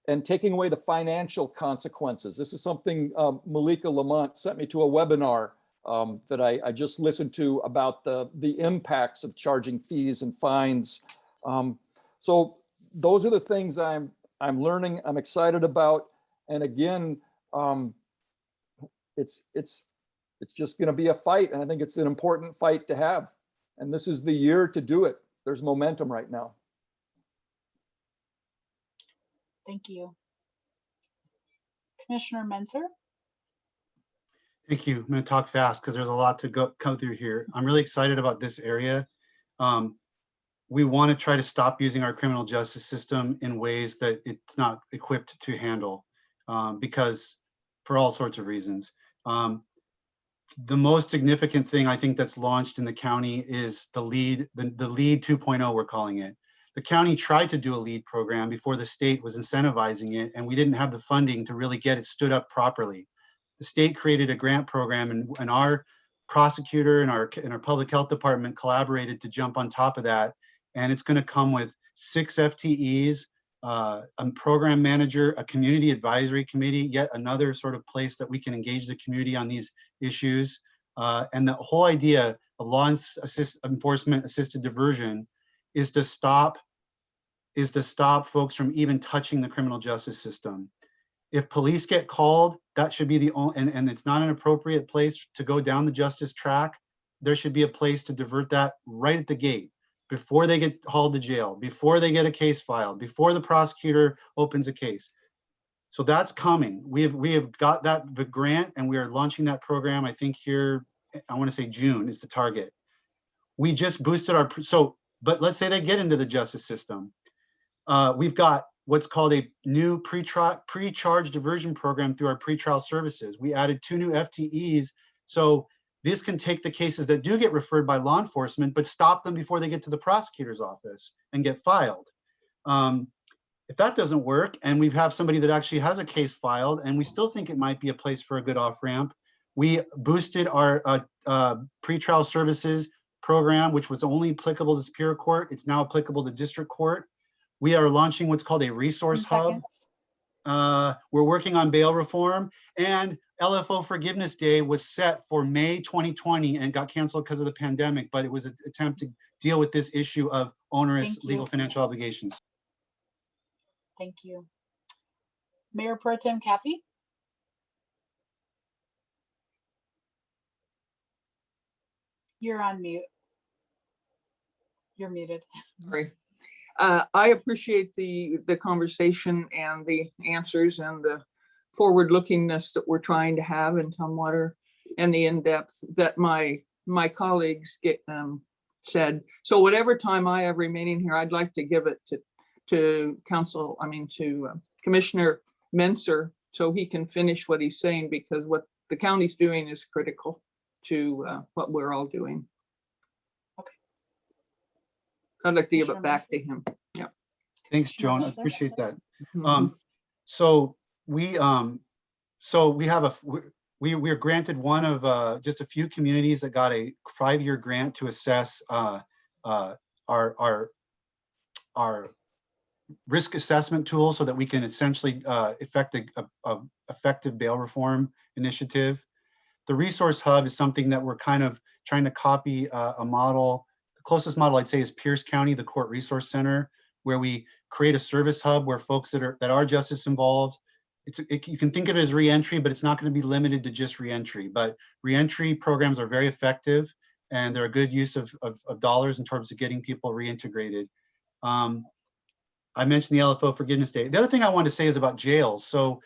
and taking away the financial consequences. This is something Malika Lamont sent me to a webinar that I just listened to about the impacts of charging fees and fines. So those are the things I'm learning, I'm excited about. And again, it's just going to be a fight, and I think it's an important fight to have. And this is the year to do it. There's momentum right now. Thank you. Commissioner Menzer? Thank you. I'm going to talk fast because there's a lot to come through here. I'm really excited about this area. We want to try to stop using our criminal justice system in ways that it's not equipped to handle, because for all sorts of reasons. The most significant thing I think that's launched in the county is the LEAD 2.0, we're calling it. The county tried to do a LEAD program before the state was incentivizing it, and we didn't have the funding to really get it stood up properly. The state created a grant program, and our prosecutor and our public health department collaborated to jump on top of that. And it's going to come with 6 FTEs, a program manager, a community advisory committee, yet another sort of place that we can engage the community on these issues. And the whole idea of law enforcement assisted diversion is to stop folks from even touching the criminal justice system. If police get called, that should be the only, and it's not an appropriate place to go down the justice track. There should be a place to divert that right at the gate, before they get hauled to jail, before they get a case filed, before the prosecutor opens a case. So that's coming. We have got that the grant, and we are launching that program. I think here, I want to say June is the target. We just boosted our, but let's say they get into the justice system. We've got what's called a new pre-charge diversion program through our pretrial services. We added 2 new FTEs. So this can take the cases that do get referred by law enforcement, but stop them before they get to the prosecutor's office and get filed. If that doesn't work, and we have somebody that actually has a case filed, and we still think it might be a place for a good off-ramp, we boosted our pretrial services program, which was only applicable to Superior Court. It's now applicable to District Court. We are launching what's called a resource 10 hub. seconds. We're working on bail reform, and LFO Forgiveness Day was set for May 2020 and got canceled because of the pandemic, but it was an attempt to deal with this issue of onerous Thank you. legal financial obligations. Thank you. Mayor Pro Tem Kathy? You're on mute. You're muted. Sorry. I appreciate the conversation and the answers and the forward-lookingness that we're trying to have in Tumwater and the in-depth that my colleagues said. So whatever time I have remaining here, I'd like to give it to Commissioner Menser so he can finish what he's saying, because what the county's doing is critical to what we're all doing. Okay. I'd like to give it Commissioner back to him. Yeah. Thanks, Commissioner Joan. I Menzer? appreciate that. Mhm. So we have we were granted one of just a few communities that got a 5-year grant to assess our risk assessment tool so that we can essentially effect a effective bail reform initiative. The resource hub is something that we're kind of trying to copy a model. The closest model I'd say is Pierce County, the Court Resource Center, where we create a service hub where folks that are justice involved. You can think of it as reentry, but it's not going to be limited to just reentry. But reentry programs are very effective, and they're a good use of dollars in terms of getting people reintegrated. I mentioned the LFO Forgiveness Day. The other thing I wanted to say is about jails. So,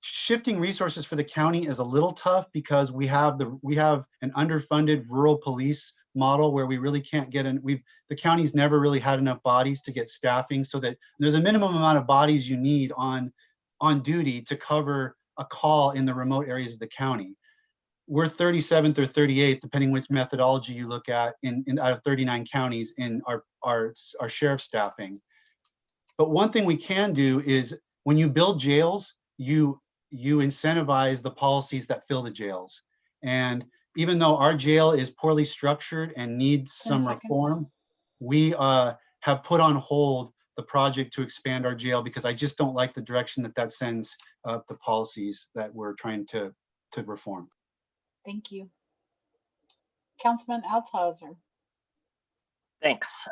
shifting resources for the county is a little tough because we have an underfunded rural police model where we really can't get in. The county's never really had enough bodies to get staffing, so that there's a minimum amount of bodies you need on duty to cover a call in the remote areas of the county. We're 37th or 38th, depending which methodology you look at, in out of 39 counties in our sheriff staffing. But one thing we can do is when you build jails, you incentivize the policies that fill the jails. And even though our jail is poorly structured and needs some 10 seconds. reform, we have put on hold the project to expand our jail because I just don't like the direction that sends the policies that we're trying to reform. Thank you. Councilman Althauser. Thanks.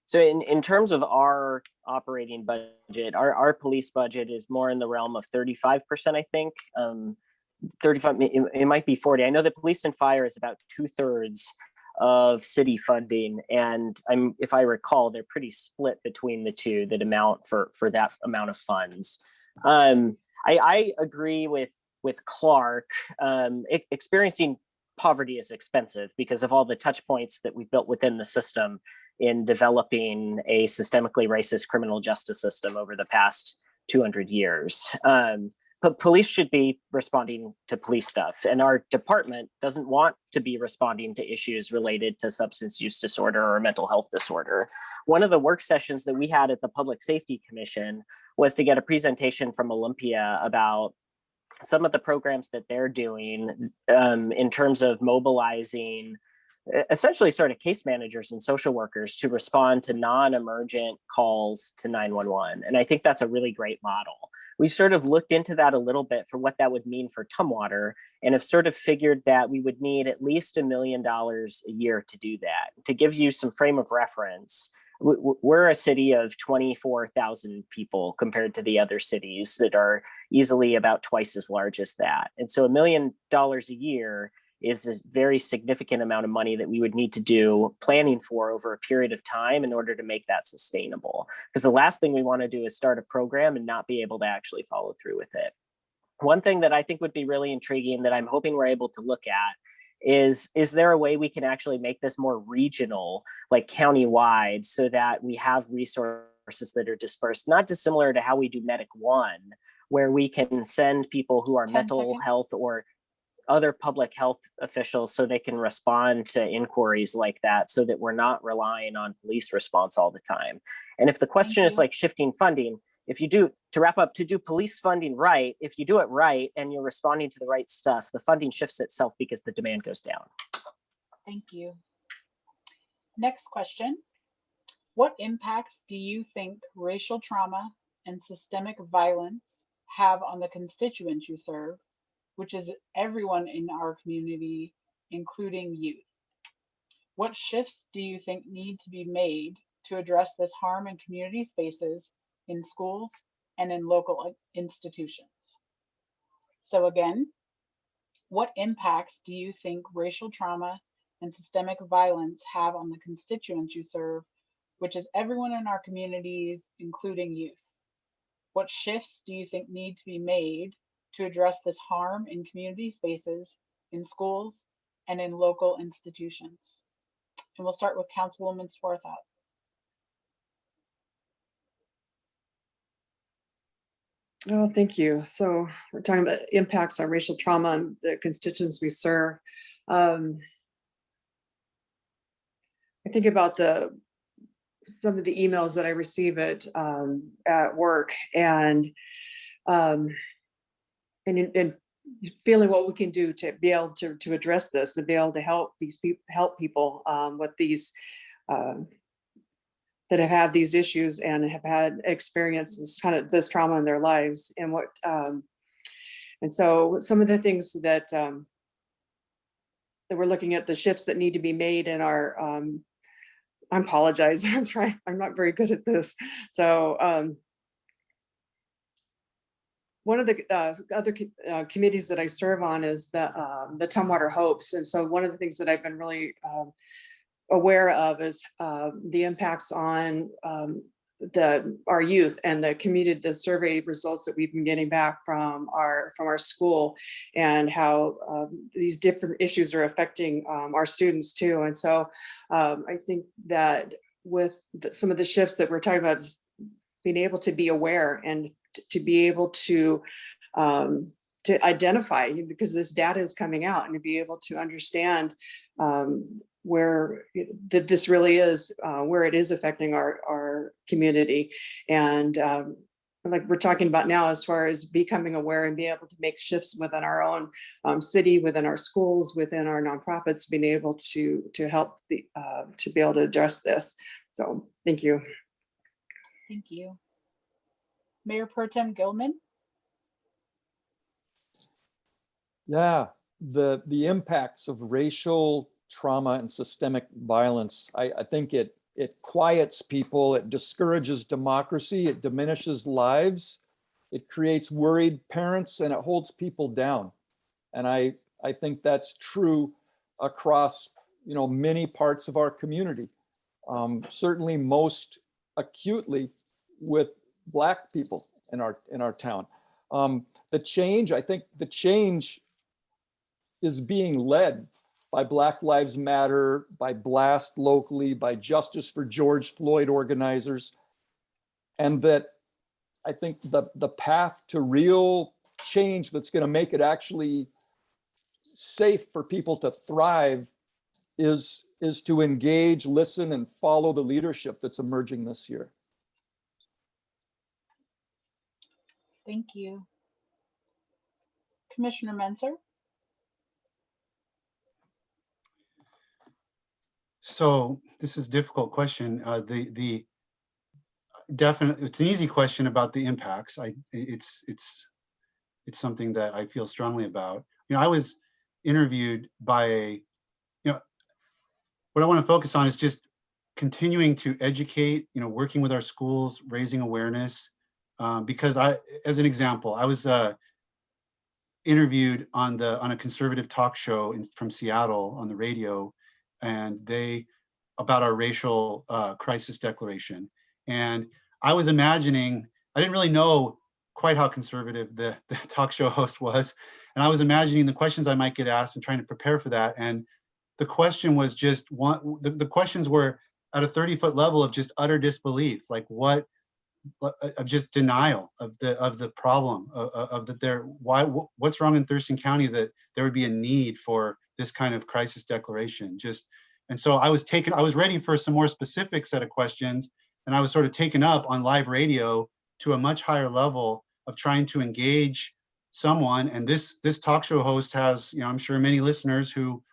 So in terms of our operating budget, our police budget is more in the realm of 35%, I think. 35, it might be 40. I know that police and fire is about 2/3 of city funding. And if I recall, they're pretty split between the two, that amount for that amount of funds. I agree with Clark. Experiencing poverty is expensive because of all the touch points that we built within the system in developing a systemically racist criminal justice system over the past 200 years. But police should be responding to police stuff, and our department doesn't want to be responding to issues related to substance use disorder or mental health disorder. One of the work sessions that we had at the Public Safety Commission was to get a presentation from Olympia about some of the programs that they're doing in terms of mobilizing essentially sort of case managers and social workers to respond to non-emergent calls to 911. And I think that's a really great model. We've sort of looked into that a little bit for what that would mean for Tumwater, and have sort of figured that we would need at least $1 million a year to do that. To give you some frame of reference, we're a city of 24,000 people compared to the other cities that are easily about twice as large as that. And so $1 million a year is this very significant amount of money that we would need to do planning for over a period of time in order to make that sustainable. Because the last thing we want to do is start a program and not be able to actually follow through with it. One thing that I think would be really intriguing that I'm hoping we're able to look at is there a way we can actually make this more regional, like countywide, so that we have resources that are dispersed, not dissimilar to how we do Medic One, where we can send people who are 10 mental seconds. health or other public health officials so they can respond to inquiries like that, so that we're not relying on police response all the time. And if the question is you. like shifting funding, if you do, to wrap up, to do police funding right, if you do it right and you're responding to the right stuff, the funding shifts itself because the demand goes down. Thank you. Next question. What impacts do you think racial trauma and systemic violence have on the constituents you serve, which is everyone in our community, including youth? What shifts do you think need to be made to address this harm in community spaces, in schools, and in local institutions? So again, what impacts do you think racial trauma and systemic violence have on the constituents you serve, which is everyone in our communities, including youth? What shifts do you think need to be made to address this harm in community spaces, in schools, and in local institutions? And we'll start with Councilwoman Swarthout. Oh, thank you. So we're talking about impacts on racial trauma on the constituents we serve. I think about some of the emails that I receive at work, and feeling what we can do to be able to address this, and be able to help these people with these that have had these issues and have had experiences kind of this trauma in their lives. And and so some of the things that we're looking at, the shifts that need to be made in our I apologize. I'm not very good at this. So one of the other committees that I serve on is the Tumwater Hopes. And so one of the things that I've been really aware of is the impacts on our youth and the community, the survey results that we've been getting back from our school, and how these different issues are affecting our students too. And so I think that with some of the shifts that we're talking about, is being able to be aware and to be able to identify, because this data is coming out, and to be able to understand where that this really is, where it is affecting our community. And like we're talking about now, as far as becoming aware and being able to make shifts within our own city, within our schools, within our nonprofits, being able to help to be able to address this. So thank you. Thank you. Mayor Pro Tem Gilman. Yeah, the impacts of racial trauma and systemic violence, I think it quiets people, it discourages democracy, it diminishes lives, it creates worried parents, and it holds people down. And I think that's true across many parts of our community. Certainly most acutely with Black people in our town. I think the change is being led by Black Lives Matter, by BLAST locally, by Justice for George Floyd organizers. And that I think the path to real change that's going to make it actually safe for people to thrive is to engage, listen, and follow the leadership that's emerging this year. Thank you. Commissioner Menzer. So this is a difficult question. Definitely, it's an easy question about the impacts. It's something that I feel strongly about. I was interviewed by what I want to focus on is just continuing to educate, working with our schools, raising awareness. Because as an example, I was interviewed on a conservative talk show from Seattle on the radio, and about our racial crisis declaration. And I was imagining, I didn't really know quite how conservative the talk show host was. And I was imagining the questions I might get asked and trying to prepare for that. And the question was just the questions were at a 30-foot level of just utter disbelief. Like, what of just denial of the problem of that there, what's wrong in Thurston County that there would be a need for this kind of crisis declaration. And so I was ready for some more specific set of questions, and I was sort of taken up on live radio to a much higher level of trying to engage someone. And this talk show host has, I'm sure many listeners who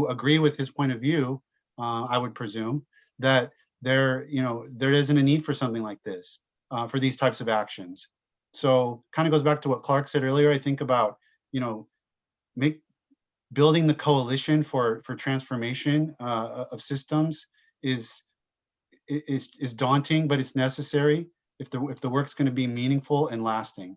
agree with his point of view. I would presume that there isn't a need for something like this, for these types of actions. So kind of goes back to what Clark said earlier. I think about, building the coalition for transformation of systems is daunting, but it's necessary if the work's going to be meaningful and lasting.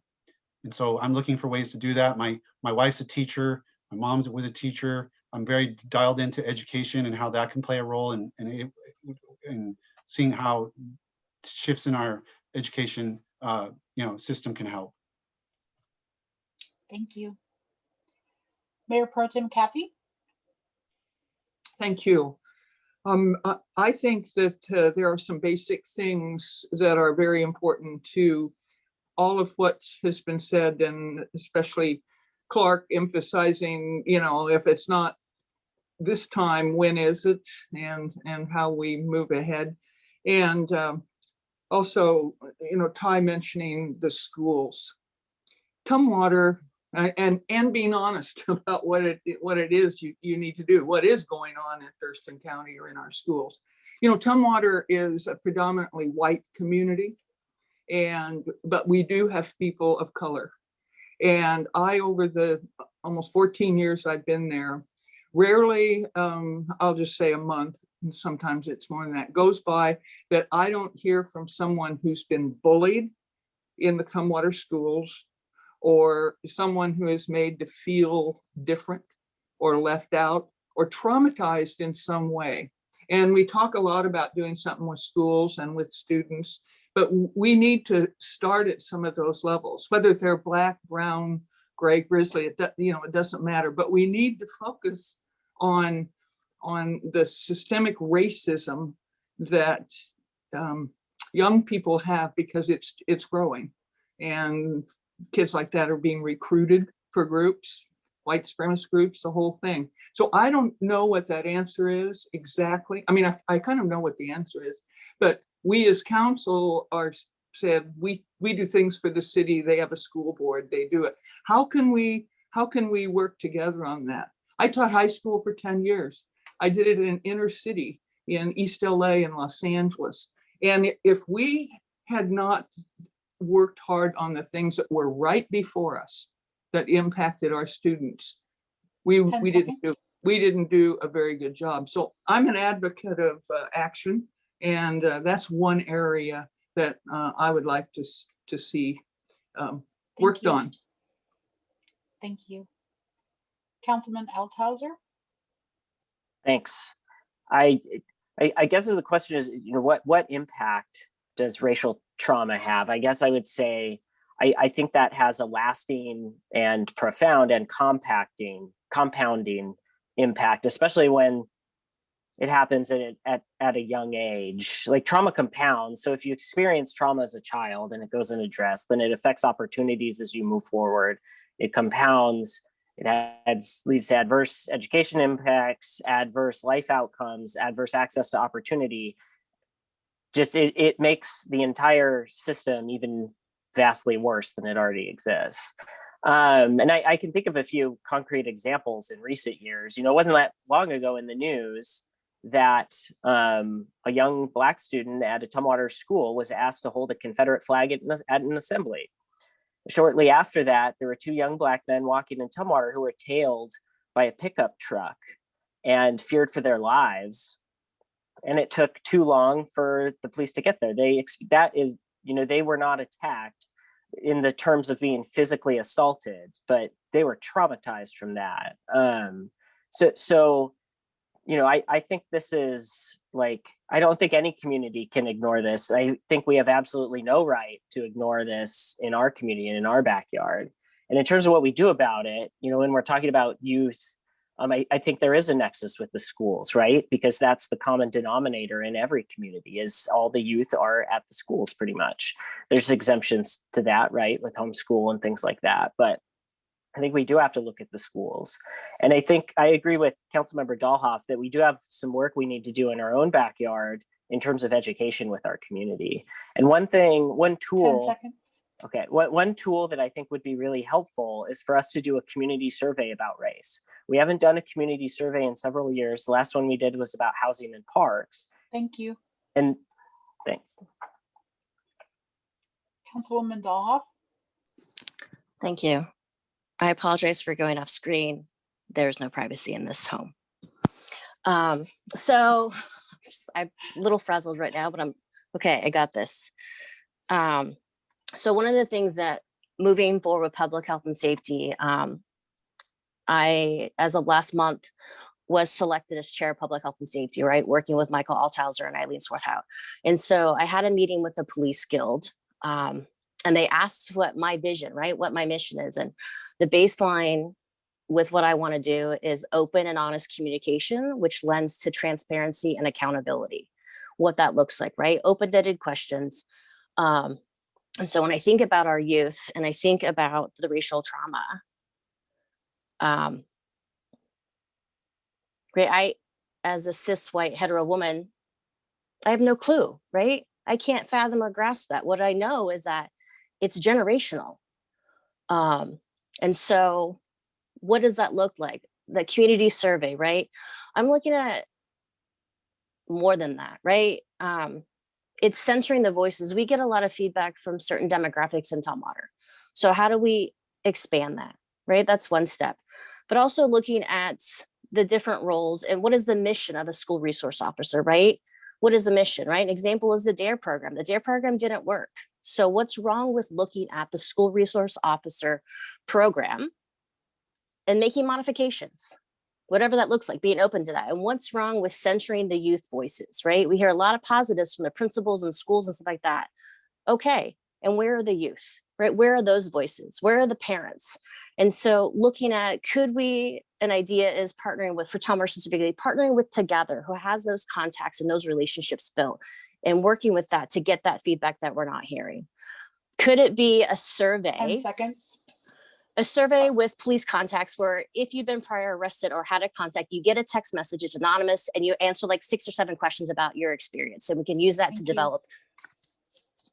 And so I'm looking for ways to do that. My wife's a teacher. My mom's was a teacher. I'm very dialed into education and how that can play a role in seeing how shifts in our education system can help. Thank you. Mayor Pro Tem Kathy? Thank you. I think that there are some basic things that are very important to all of what has been said, and especially Clark emphasizing, if it's not this time, when is it, and how we move ahead. And also, Ty mentioning the schools. Tumwater, and being honest about what it is you need to do, what is going on in Thurston County or in our schools. Tumwater is a predominantly white community, but we do have people of color. And over the almost 14 years I've been there, rarely, I'll just say a month, and sometimes it's more than that, goes by that I don't hear from someone who's been bullied in the Tumwater schools, or someone who is made to feel different or left out or traumatized in some way. And we talk a lot about doing something with schools and with students, but we need to start at some of those levels, whether they're Black, brown, gray, grizzly, it doesn't matter, but we need to focus on the systemic racism that young people have, because it's growing. And kids like that are being recruited for groups, white supremacist groups, the whole thing. So I don't know what that answer is exactly. I mean, I kind of know what the answer is, but we as council said we do things for the city. They have a school board, they do it. How can we work together on that? I taught high school for 10 years. I did it in inner city in East LA and Los Angeles. And if we had not worked hard on the things that were right before us that impacted our students, we didn't do a very good job. So I'm an advocate of action, and that's one area that I would like to see worked on. Thank you. Councilman Althauser? Thanks. I guess the question is, what impact does racial trauma have? I guess I would say, I think that has a lasting and profound and compounding impact, especially when it happens at a young age. Like, trauma compounds. So if you experience trauma as a child and it goes unaddressed, then it affects opportunities as you move forward. It compounds. It leads to adverse education impacts, adverse life outcomes, adverse access to opportunity. Just it makes the entire system even vastly worse than it already exists. And I can think of a few concrete examples in recent years. It wasn't that long ago in the news that a young Black student at a Tumwater school was asked to hold a Confederate flag at an assembly. Shortly after that, there were two young Black men walking in Tumwater who were tailed by a pickup truck and feared for their lives. And it took too long for the police to get there. They were not attacked in the terms of being physically assaulted, but they were traumatized from that. I think this is I don't think any community can ignore this. I think we have absolutely no right to ignore this in our community and in our backyard. And in terms of what we do about it, when we're talking about youth I think there is a nexus with the schools, right? Because that's the common denominator in every community is all the youth are at the schools pretty much. There's exemptions to that, right? With homeschool and things like that. But I think we do have to look at the schools. And I think I agree with Councilmember Dahlhoff that we do have some work we need to do in our own backyard in terms of education with our community. And one 10 tool, seconds. okay, one tool that I think would be really helpful is for us to do a community survey about race. We haven't done a community survey in several years. The last one we did was about housing and parks. Thank you. And thanks. Councilwoman Dahlhoff. Thank you. I apologize for going off screen. There's no privacy in this home. So I'm a little frazzled right now, but I'm okay. I got this. So one of the things that moving forward with public health and safety, I, as of last month, was selected as chair of public health and safety, right? Working with Michael Althauser and Eileen Swarthout. And so I had a meeting with the police guild, and they asked what my vision, right? What my mission is. And the baseline with what I want to do is open and honest communication, which lends to transparency and accountability. What that looks like, right? Open-ended questions. And so when I think about our youth and I think about the racial trauma, right, as a cis white hetero woman, I have no clue, right? I can't fathom or grasp that. What I know is that it's generational. And so what does that look like? The community survey, right? I'm looking at more than that, right? It's censoring the voices. We get a lot of feedback from certain demographics in Tumwater. So how do we expand that, right? That's one step. But also looking at the different roles and what is the mission of a school resource officer, right? What is the mission, right? An example is the DARE program. The DARE program didn't work. So what's wrong with looking at the school resource officer program and making modifications, whatever that looks like, being open to that? And what's wrong with censoring the youth voices, right? We hear a lot of positives from the principals and schools and stuff like that. Okay, and where are the youth, right? Where are those voices? Where are the parents? And so looking at, could we, an idea is partnering with, for Tumwater specifically, partnering with Together, who has those contacts and those relationships built, and working with that to get that feedback that we're not hearing. Could it be a 10 survey? seconds. A survey with police contacts where if you've been prior arrested or had a contact, you get a text message, it's anonymous, and you answer like 6 or 7 questions about your experience. And we can use that to Thank you. develop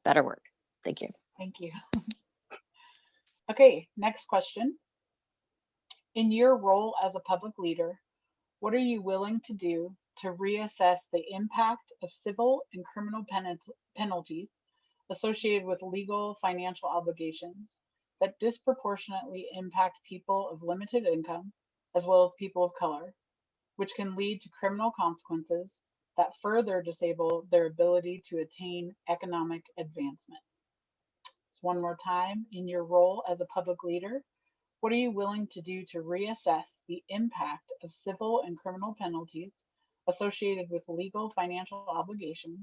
better work. Thank you. Thank you. Okay, next question. In your role as a public leader, what are you willing to do to reassess the impact of civil and criminal penalties associated with legal financial obligations that disproportionately impact people of limited income, as well as people of color, which can lead to criminal consequences that further disable their ability to attain economic advancement? So one more time, in your role as a public leader, what are you willing to do to reassess the impact of civil and criminal penalties associated with legal financial obligations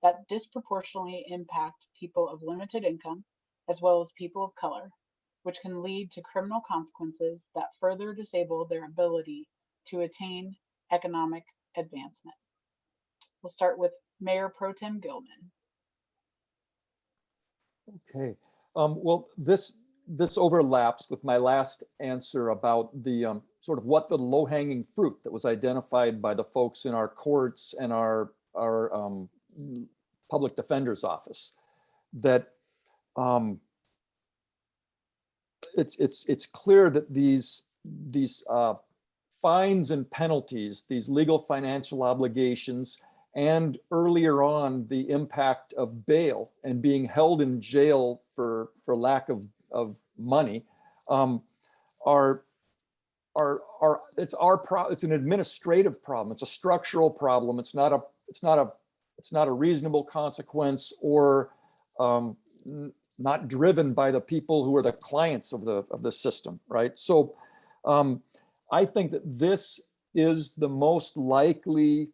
that disproportionately impact people of limited income, as well as people of color, which can lead to criminal consequences that further disable their ability to attain economic advancement? We'll start with Mayor Pro Tem Gilman. Okay, well, this overlaps with my last answer about the sort of what the low-hanging fruit that was identified by the folks in our courts and our public defender's office. That it's clear that these fines and penalties, these legal financial obligations, and earlier on the impact of bail and being held in jail for lack of money, it's an administrative problem. It's a structural problem. It's not a reasonable consequence or not driven by the people who are the clients of the system, right? So I think that this is the most likely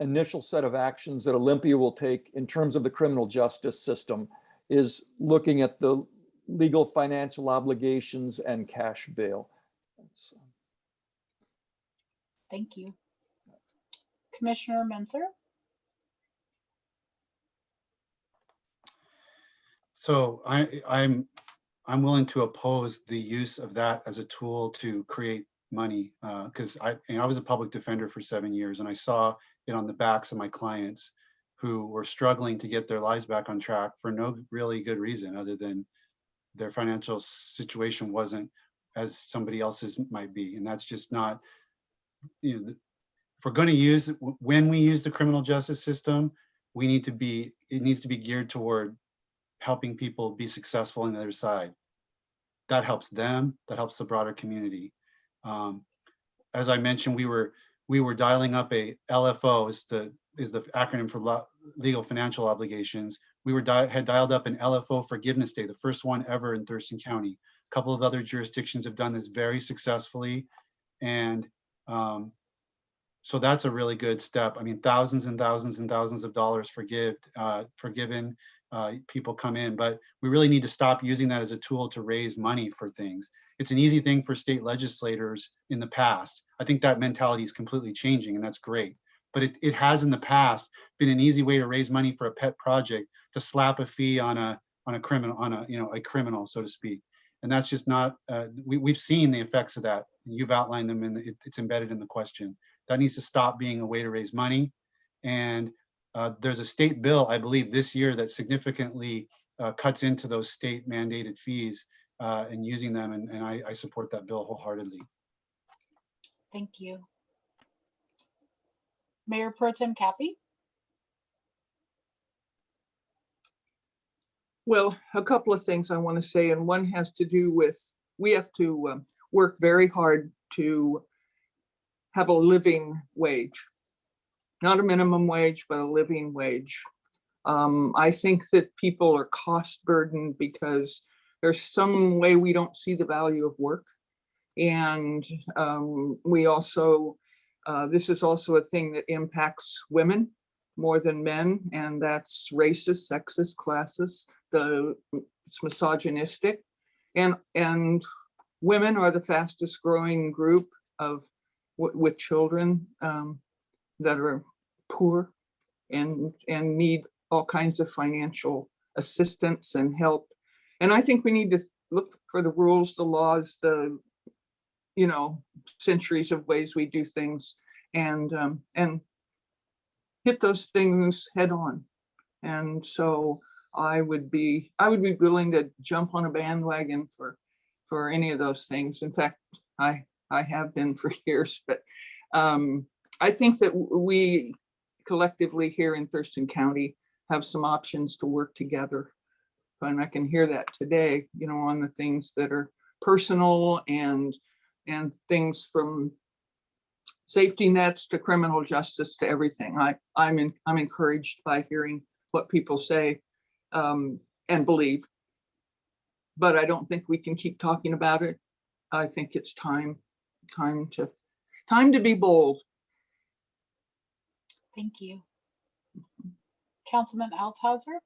initial set of actions that Olympia will take in terms of the criminal justice system, is looking at the legal financial obligations and cash bail. Thank you. Commissioner Menzer? So I'm willing to oppose the use of that as a tool to create money, because I was a public defender for 7 years, and I saw it on the backs of my clients who were struggling to get their lives back on track for no really good reason other than their financial situation wasn't as somebody else's might be. And that's just not, if we're going to use, when we use the criminal justice system, it needs to be geared toward helping people be successful on the other side. That helps them, that helps the broader community. As I mentioned, we were dialing up a LFO, is the acronym for legal financial obligations. We had dialed up an LFO forgiveness day, the first one ever in Thurston County. A couple of other jurisdictions have done this very successfully. And so that's a really good step. I mean, thousands and thousands and thousands of dollars forgiven, people come in, but we really need to stop using that as a tool to raise money for things. It's an easy thing for state legislators in the past. I think that mentality is completely changing, and that's great. But it has in the past been an easy way to raise money for a pet project, to slap a fee on a criminal, a criminal, so to speak. And that's just not, we've seen the effects of that. You've outlined them, and it's embedded in the question. That needs to stop being a way to raise money. And there's a state bill, I believe, this year that significantly cuts into those state mandated fees and using them. And I support that bill wholeheartedly. Thank you. Mayor Pro Tem Cappy? Well, a couple of things I want to say, and one has to do with, we have to work very hard to have a living wage. Not a minimum wage, but a living wage. I think that people are cost burdened because there's some way we don't see the value of work. And we also, this is also a thing that impacts women more than men, and that's racist, sexist, classist, it's misogynistic. And women are the fastest growing group of with children that are poor and need all kinds of financial assistance and help. And I think we need to look for the rules, the laws, the centuries of ways we do things, and hit those things head on. And so I would be willing to jump on a bandwagon for any of those things. In fact, I have been for years, but I think that we collectively here in Thurston County have some options to work together. And I can hear that today, on the things that are personal and things from safety nets to criminal justice to everything. I'm encouraged by hearing what people say and believe, but I don't think we can keep talking about it. I think it's time to be bold. Thank you. Councilman Althauser?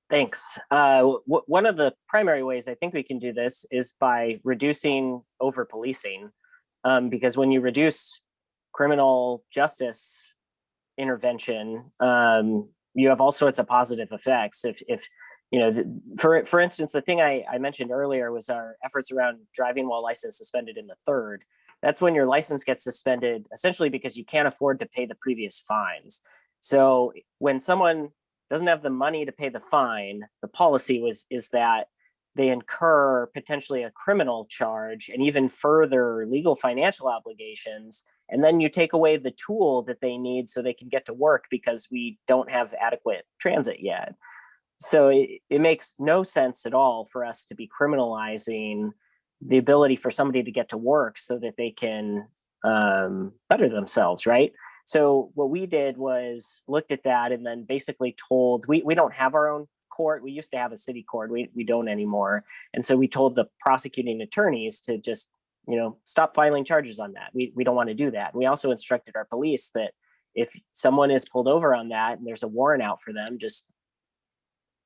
Thanks. One of the primary ways I think we can do this is by reducing over-policing, because when you reduce criminal justice intervention, you have all sorts of positive effects. If for instance, the thing I mentioned earlier was our efforts around driving while license suspended in the third. That's when your license gets suspended essentially because you can't afford to pay the previous fines. So when someone doesn't have the money to pay the fine, the policy is that they incur potentially a criminal charge and even further legal financial obligations. And then you take away the tool that they need so they can get to work because we don't have adequate transit yet. So it makes no sense at all for us to be criminalizing the ability for somebody to get to work so that they can better themselves, right? So what we did was looked at that and then basically told, we don't have our own court. We used to have a city court. We don't anymore. And so we told the prosecuting attorneys to just, stop filing charges on that. We don't want to do that. We also instructed our police that if someone is pulled over on that and there's a warrant out for them, just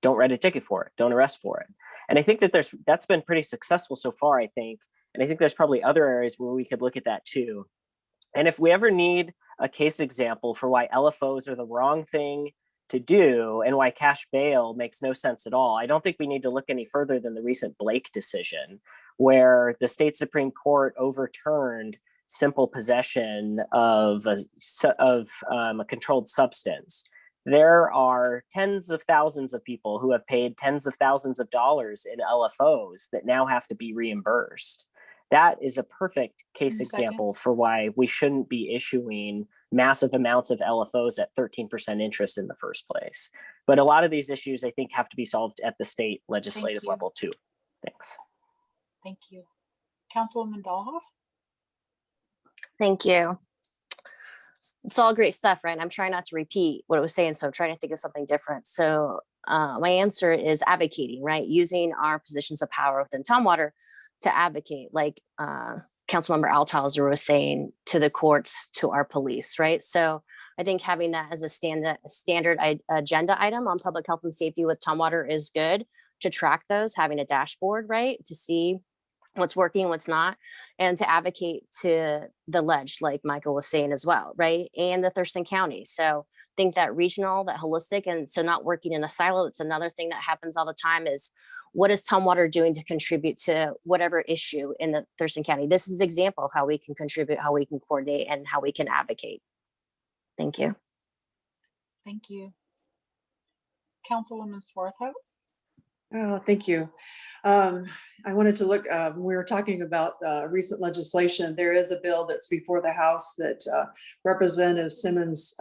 don't write a ticket for it. Don't arrest for it. And I think that that's been pretty successful so far, I think. And I think there's probably other areas where we could look at that too. And if we ever need a case example for why LFOs are the wrong thing to do and why cash bail makes no sense at all, I don't think we need to look any further than the recent Blake decision, where the state Supreme Court overturned simple possession of a controlled substance. There are tens of thousands of people who have paid tens of thousands of dollars in LFOs that now have to be reimbursed. That is a perfect case example for why we shouldn't be issuing massive amounts of LFOs at 13% interest in the first place. But a lot of these issues, I think, have to be solved at the state legislative level too. Thanks. Thank you. Councilwoman Dollhoff? Thank you. It's all great stuff, right? I'm trying not to repeat what it was saying, so I'm trying to think of something different. So my answer is advocating, right? Using our positions of power within Tumwater to advocate, like Councilmember Althauser was saying, to the courts, to our police, right? So I think having that as a standard agenda item on public health and safety with Tumwater is good to track those, having a dashboard, right? To see what's working, what's not, and to advocate to the ledge, like Michael was saying as well, right? And the Thurston County. So I think that regional, that holistic, and so not working in a silo. It's another thing that happens all the time is, what is Tumwater doing to contribute to whatever issue in the Thurston County? This is an example of how we can contribute, how we can coordinate, and how we can advocate. Thank you. Thank you. Councilwoman Swarthout? Oh, thank you. I wanted to look, we were talking about recent legislation. There is a bill that's before the House that Representative Simmons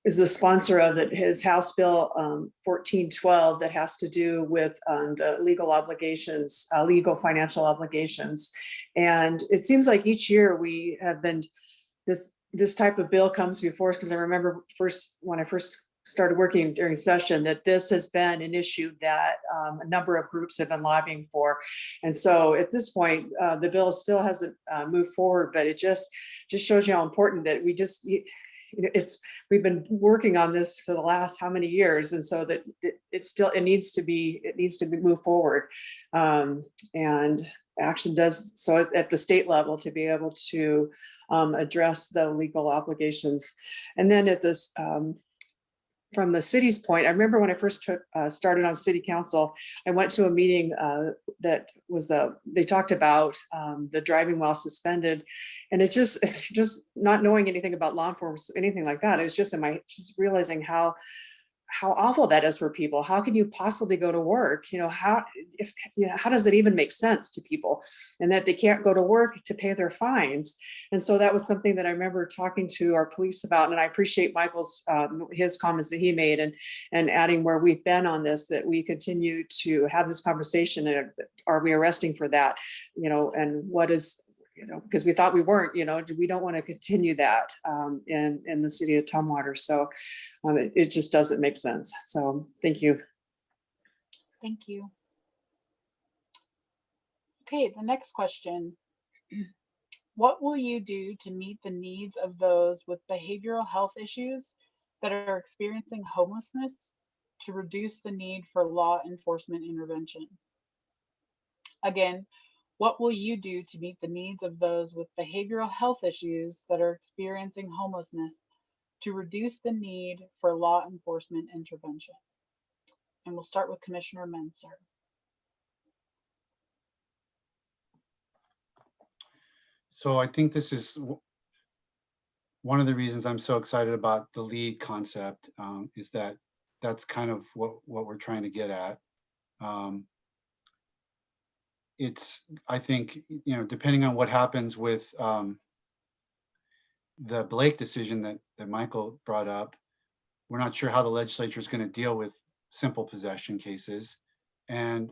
is the sponsor of, that his House Bill 1412 that has to do with the legal obligations, legal financial obligations. And it seems like each year we have been, this type of bill comes before us, because I remember when I first started working during session, that this has been an issue that a number of groups have been lobbying for. And so at this point, the bill still hasn't moved forward, but it just shows you how important that we've been working on this for the last how many years. And so that it needs to be moved forward. And action does so at the state level to be able to address the legal obligations. And then at this, from the city's point, I remember when I first started on city council, I went to a meeting that was they talked about the driving while suspended, and it just not knowing anything about law enforcement, anything like that. It was just just realizing how awful that is for people. How can you possibly go to work? How does it even make sense to people, and that they can't go to work to pay their fines? And so that was something that I remember talking to our police about. And I appreciate Michael's his comments that he made, and adding where we've been on this, that we continue to have this conversation. And are we arresting for that? And what is, because we thought we weren't, we don't want to continue that in the city of Tumwater. So it just doesn't make sense. So thank you. Thank you. Okay, the next question. What will you do to meet the needs of those with behavioral health issues that are experiencing homelessness to reduce the need for law enforcement intervention? Again, what will you do to meet the needs of those with behavioral health issues that are experiencing homelessness to reduce the need for law enforcement intervention? And we'll start with Commissioner Menser. So I think this is one of the reasons I'm so excited about the LEAD concept, is that that's kind of what we're trying to get at. I think, depending on what happens with the Blake decision that Michael brought up, we're not sure how the legislature is going to deal with simple possession cases. And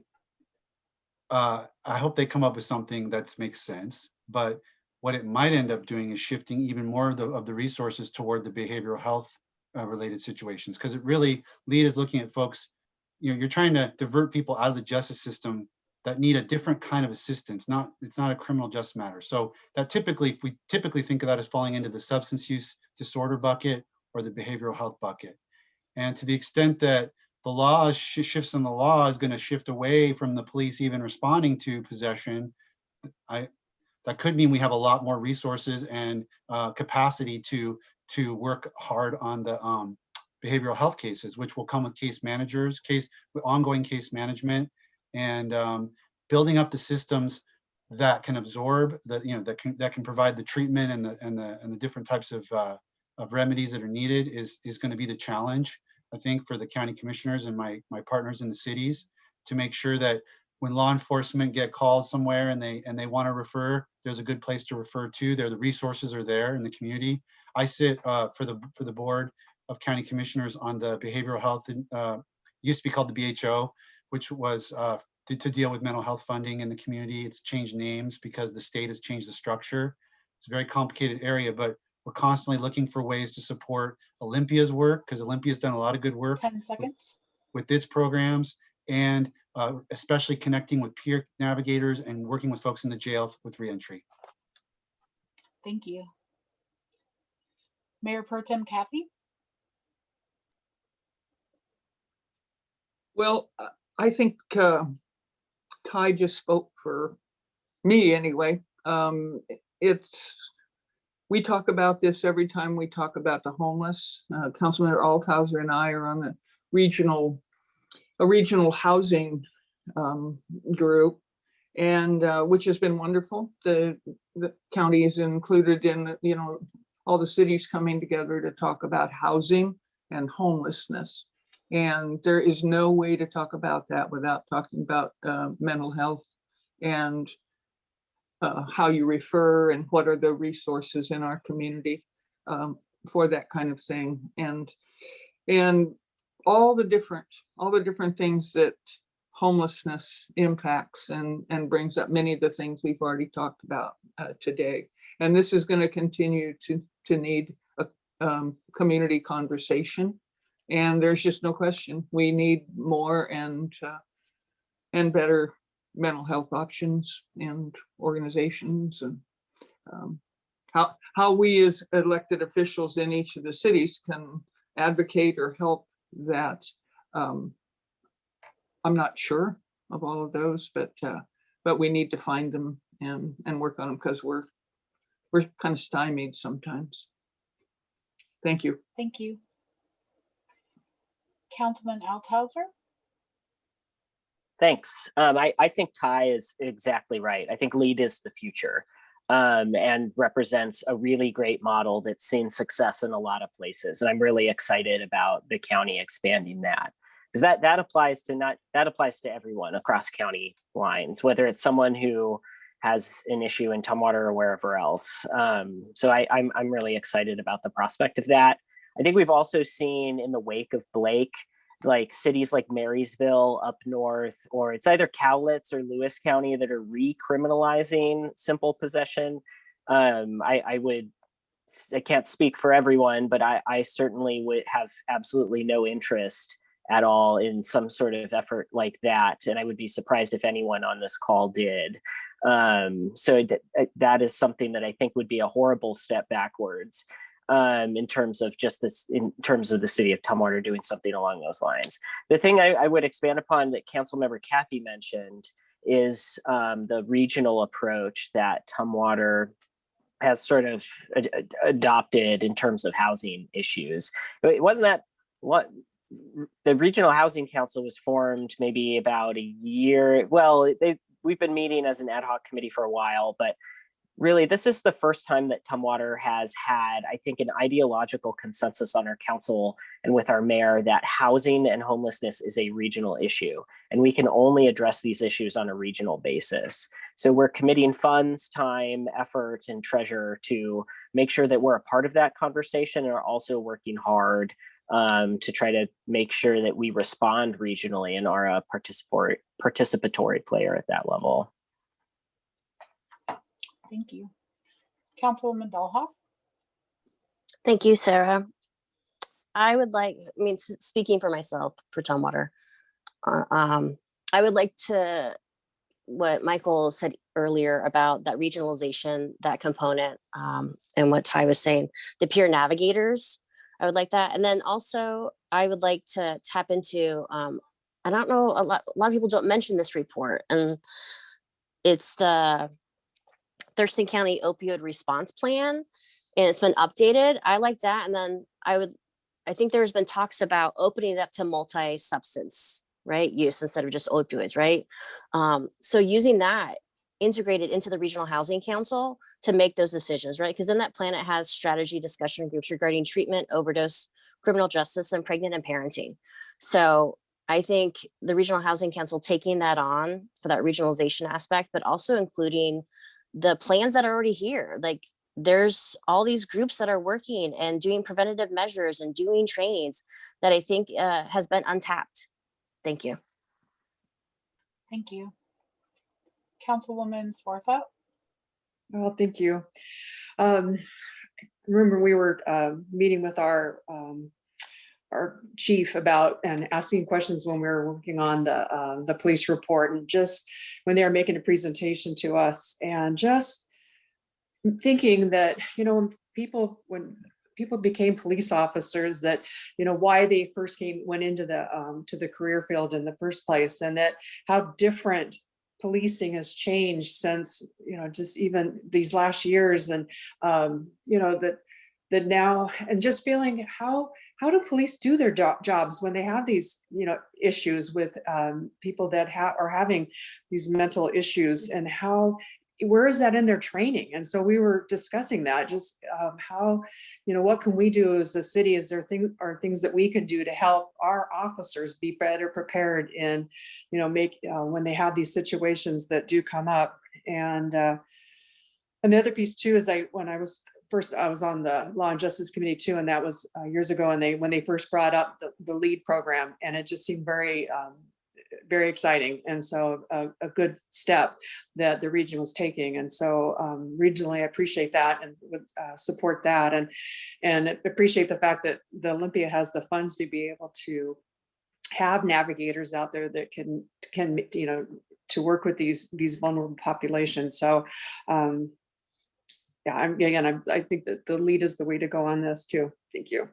I hope they come up with something that makes sense. But what it might end up doing is shifting even more of the resources toward the behavioral health related situations. Because LEAD is looking at folks, you're trying to divert people out of the justice system that need a different kind of assistance. It's not a criminal justice matter. So that if we typically think of that as falling into the substance use disorder bucket or the behavioral health bucket. And to the extent that the law shifts in the law is going to shift away from the police even responding to possession, that could mean we have a lot more resources and capacity to work hard on the behavioral health cases, which will come with case managers, ongoing case management, and building up the systems that can absorb that can provide the treatment and the different types of remedies that are needed is going to be the challenge, I think, for the county commissioners and my partners in the cities, to make sure that when law enforcement get called somewhere and they want to refer, there's a good place to refer to. The resources are there in the community. I sit for the board of county commissioners on the behavioral health, used to be called the BHO, which was to deal with mental health funding in the community. It's changed names because the state has changed the structure. It's a very complicated area, but we're constantly looking for ways to support Olympia's work, because Olympia's done a lot of good work 10 seconds. with its programs, and especially connecting with peer navigators and working with folks in the jail with reentry. Thank you. Mayor Pro Tem Kathy? Well, I think Ty just spoke for me anyway. We talk about this every time we talk about the homeless. Councilman Althauser and I are on a regional housing group, and which has been wonderful. The county is included in, all the cities coming together to talk about housing and homelessness. And there is no way to talk about that without talking about mental health and how you refer and what are the resources in our community for that kind of thing. And all the different things that homelessness impacts and brings up, many of the things we've already talked about today. And this is going to continue to need a community conversation. And there's just no question we need more and better mental health options and organizations, and how we as elected officials in each of the cities can advocate or help that. I'm not sure of all of those, but we need to find them and work on them, because we're kind of stymied sometimes. Thank you. Thank you. Councilman Althauser? Thanks. I think Ty is exactly right. I think LEAD is the future, and represents a really great model that's seen success in a lot of places. And I'm really excited about the county expanding that, because that applies to everyone across county lines, whether it's someone who has an issue in Tumwater or wherever else. So I'm really excited about the prospect of that. I think we've also seen in the wake of Blake, like cities like Marysville up north, or it's either Cowlitz or Lewis County, that are recriminalizing simple possession. I can't speak for everyone, but I certainly would have absolutely no interest at all in some sort of effort like that. And I would be surprised if anyone on this call did. So that is something that I think would be a horrible step backwards. In terms of the city of Tumwater doing something along those lines. The thing I would expand upon that Councilmember Kathy mentioned is the regional approach that Tumwater has sort of adopted in terms of housing issues. It wasn't that what the Regional Housing Council was formed maybe about a year. Well, we've been meeting as an ad hoc committee for a while, but really, this is the first time that Tumwater has had, I think, an ideological consensus on our council and with our mayor that housing and homelessness is a regional issue, and we can only address these issues on a regional basis. So we're committing funds, time, effort, and treasure to make sure that we're a part of that conversation, and are also working hard to try to make sure that we respond regionally and are a participatory player at that level. Thank you. Councilwoman Dollhoff? Thank you, Sarah. Speaking for myself, for Tumwater, I would like to, what Michael said earlier about that regionalization, that component, and what Ty was saying, the peer navigators, I would like that. And then also I would like to tap into, I don't know, a lot of people don't mention this report, and it's the Thurston County Opioid Response Plan, and it's been updated. I like that. And then I think there's been talks about opening it up to multi-substance, right, use instead of just opioids, right? So using that integrated into the Regional Housing Council to make those decisions, right? Because in that plan, it has strategy discussion groups regarding treatment, overdose, criminal justice, and pregnant and parenting. So I think the Regional Housing Council taking that on for that regionalization aspect, but also including the plans that are already here. Like there's all these groups that are working and doing preventative measures and doing trainings that I think has been untapped. Thank you. Thank you. Councilwoman Swarthout. Well, thank you. Remember we were meeting with our chief about and asking questions when we were working on the police report, and just when they were making a presentation to us, and just thinking that, you know, when people became police officers, that, you know, why they first went into the career field in the first place, and that how different policing has changed since, you know, just even these last years, and you know, that now, and just feeling how do police do their jobs when they have these, you know, issues with people that are having these mental issues, and where is that in their training? And so we were discussing that, just how, you know, what can we do as a city? Is there things that we can do to help our officers be better prepared in, you know, when they have these situations that do come up? And the other piece too is I was on the Law and Justice Committee too, and that was years ago. And when they first brought up the LEAD program, and it just seemed very exciting, and so a good step that the region was taking. And so regionally, I appreciate that and would support that, and appreciate the fact that the Olympia has the funds to be able to have navigators out there that can you know, to work with these vulnerable populations. So yeah, I think that the LEAD is the way to go on this too. Thank you.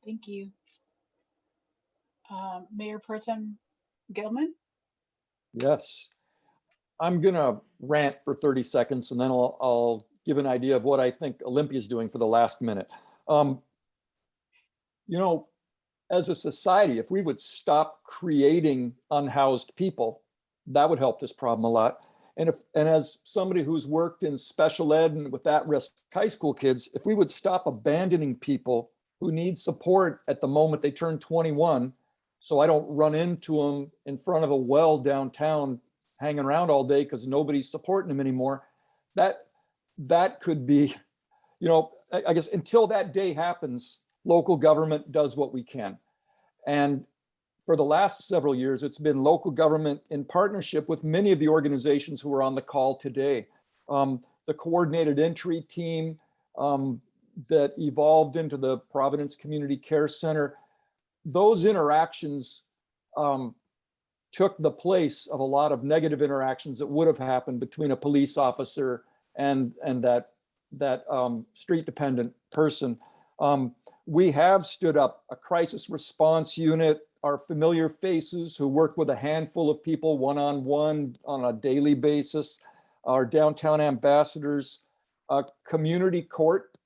Thank you. Mayor Pro Tem Gilman. Yes. I'm gonna rant for 30 seconds and then I'll give an idea of what I think Olympia is doing for the last minute. You know, as a society, if we would stop creating unhoused people, that would help this problem a lot. And as somebody who's worked in special ed and with at-risk high school kids, if we would stop abandoning people who need support at the moment they turn 21, so I don't run into them in front of a well downtown hanging around all day because nobody's supporting them anymore, that could be, you know, I guess until that day happens, local government does what we can. And for the last several years, it's been local government in partnership with many of the organizations who are on the call today. The coordinated entry team that evolved into the Providence Community Care Center, those interactions took the place of a lot of negative interactions that would have happened between a police officer and that street dependent person. We have stood up a crisis response unit, our familiar faces who work with a handful of people one-on-one on a daily basis, our downtown ambassadors, a community court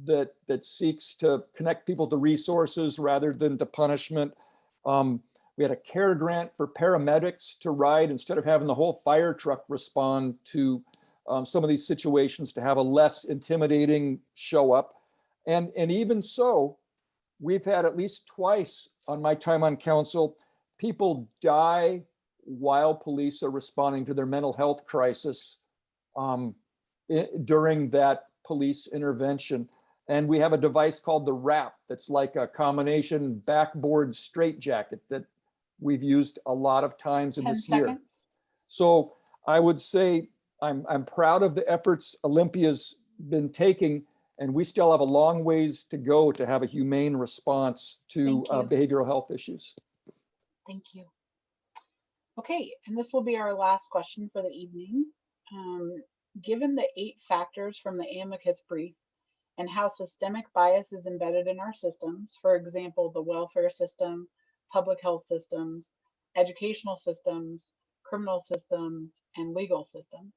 that seeks to connect people to resources rather than to punishment. We had a care grant for paramedics to ride instead of having the whole fire truck respond to some of these situations, to have a less intimidating show up. And even so, we've had at least twice on my time on council, people die while police are responding to their mental health crisis during that police intervention. And we have a device called the WRAP that's like a combination backboard straitjacket that we've used a lot of times in this year. So I would say I'm proud of the efforts Olympia's been taking, and we still have a long ways to go to have a humane response to behavioral health issues. Thank you. Okay, and this will be our last question for the evening. Given the 8 factors from the amicus brief and how systemic bias is embedded in our systems, for example, the welfare system, public health systems, educational systems, criminal systems, and legal systems,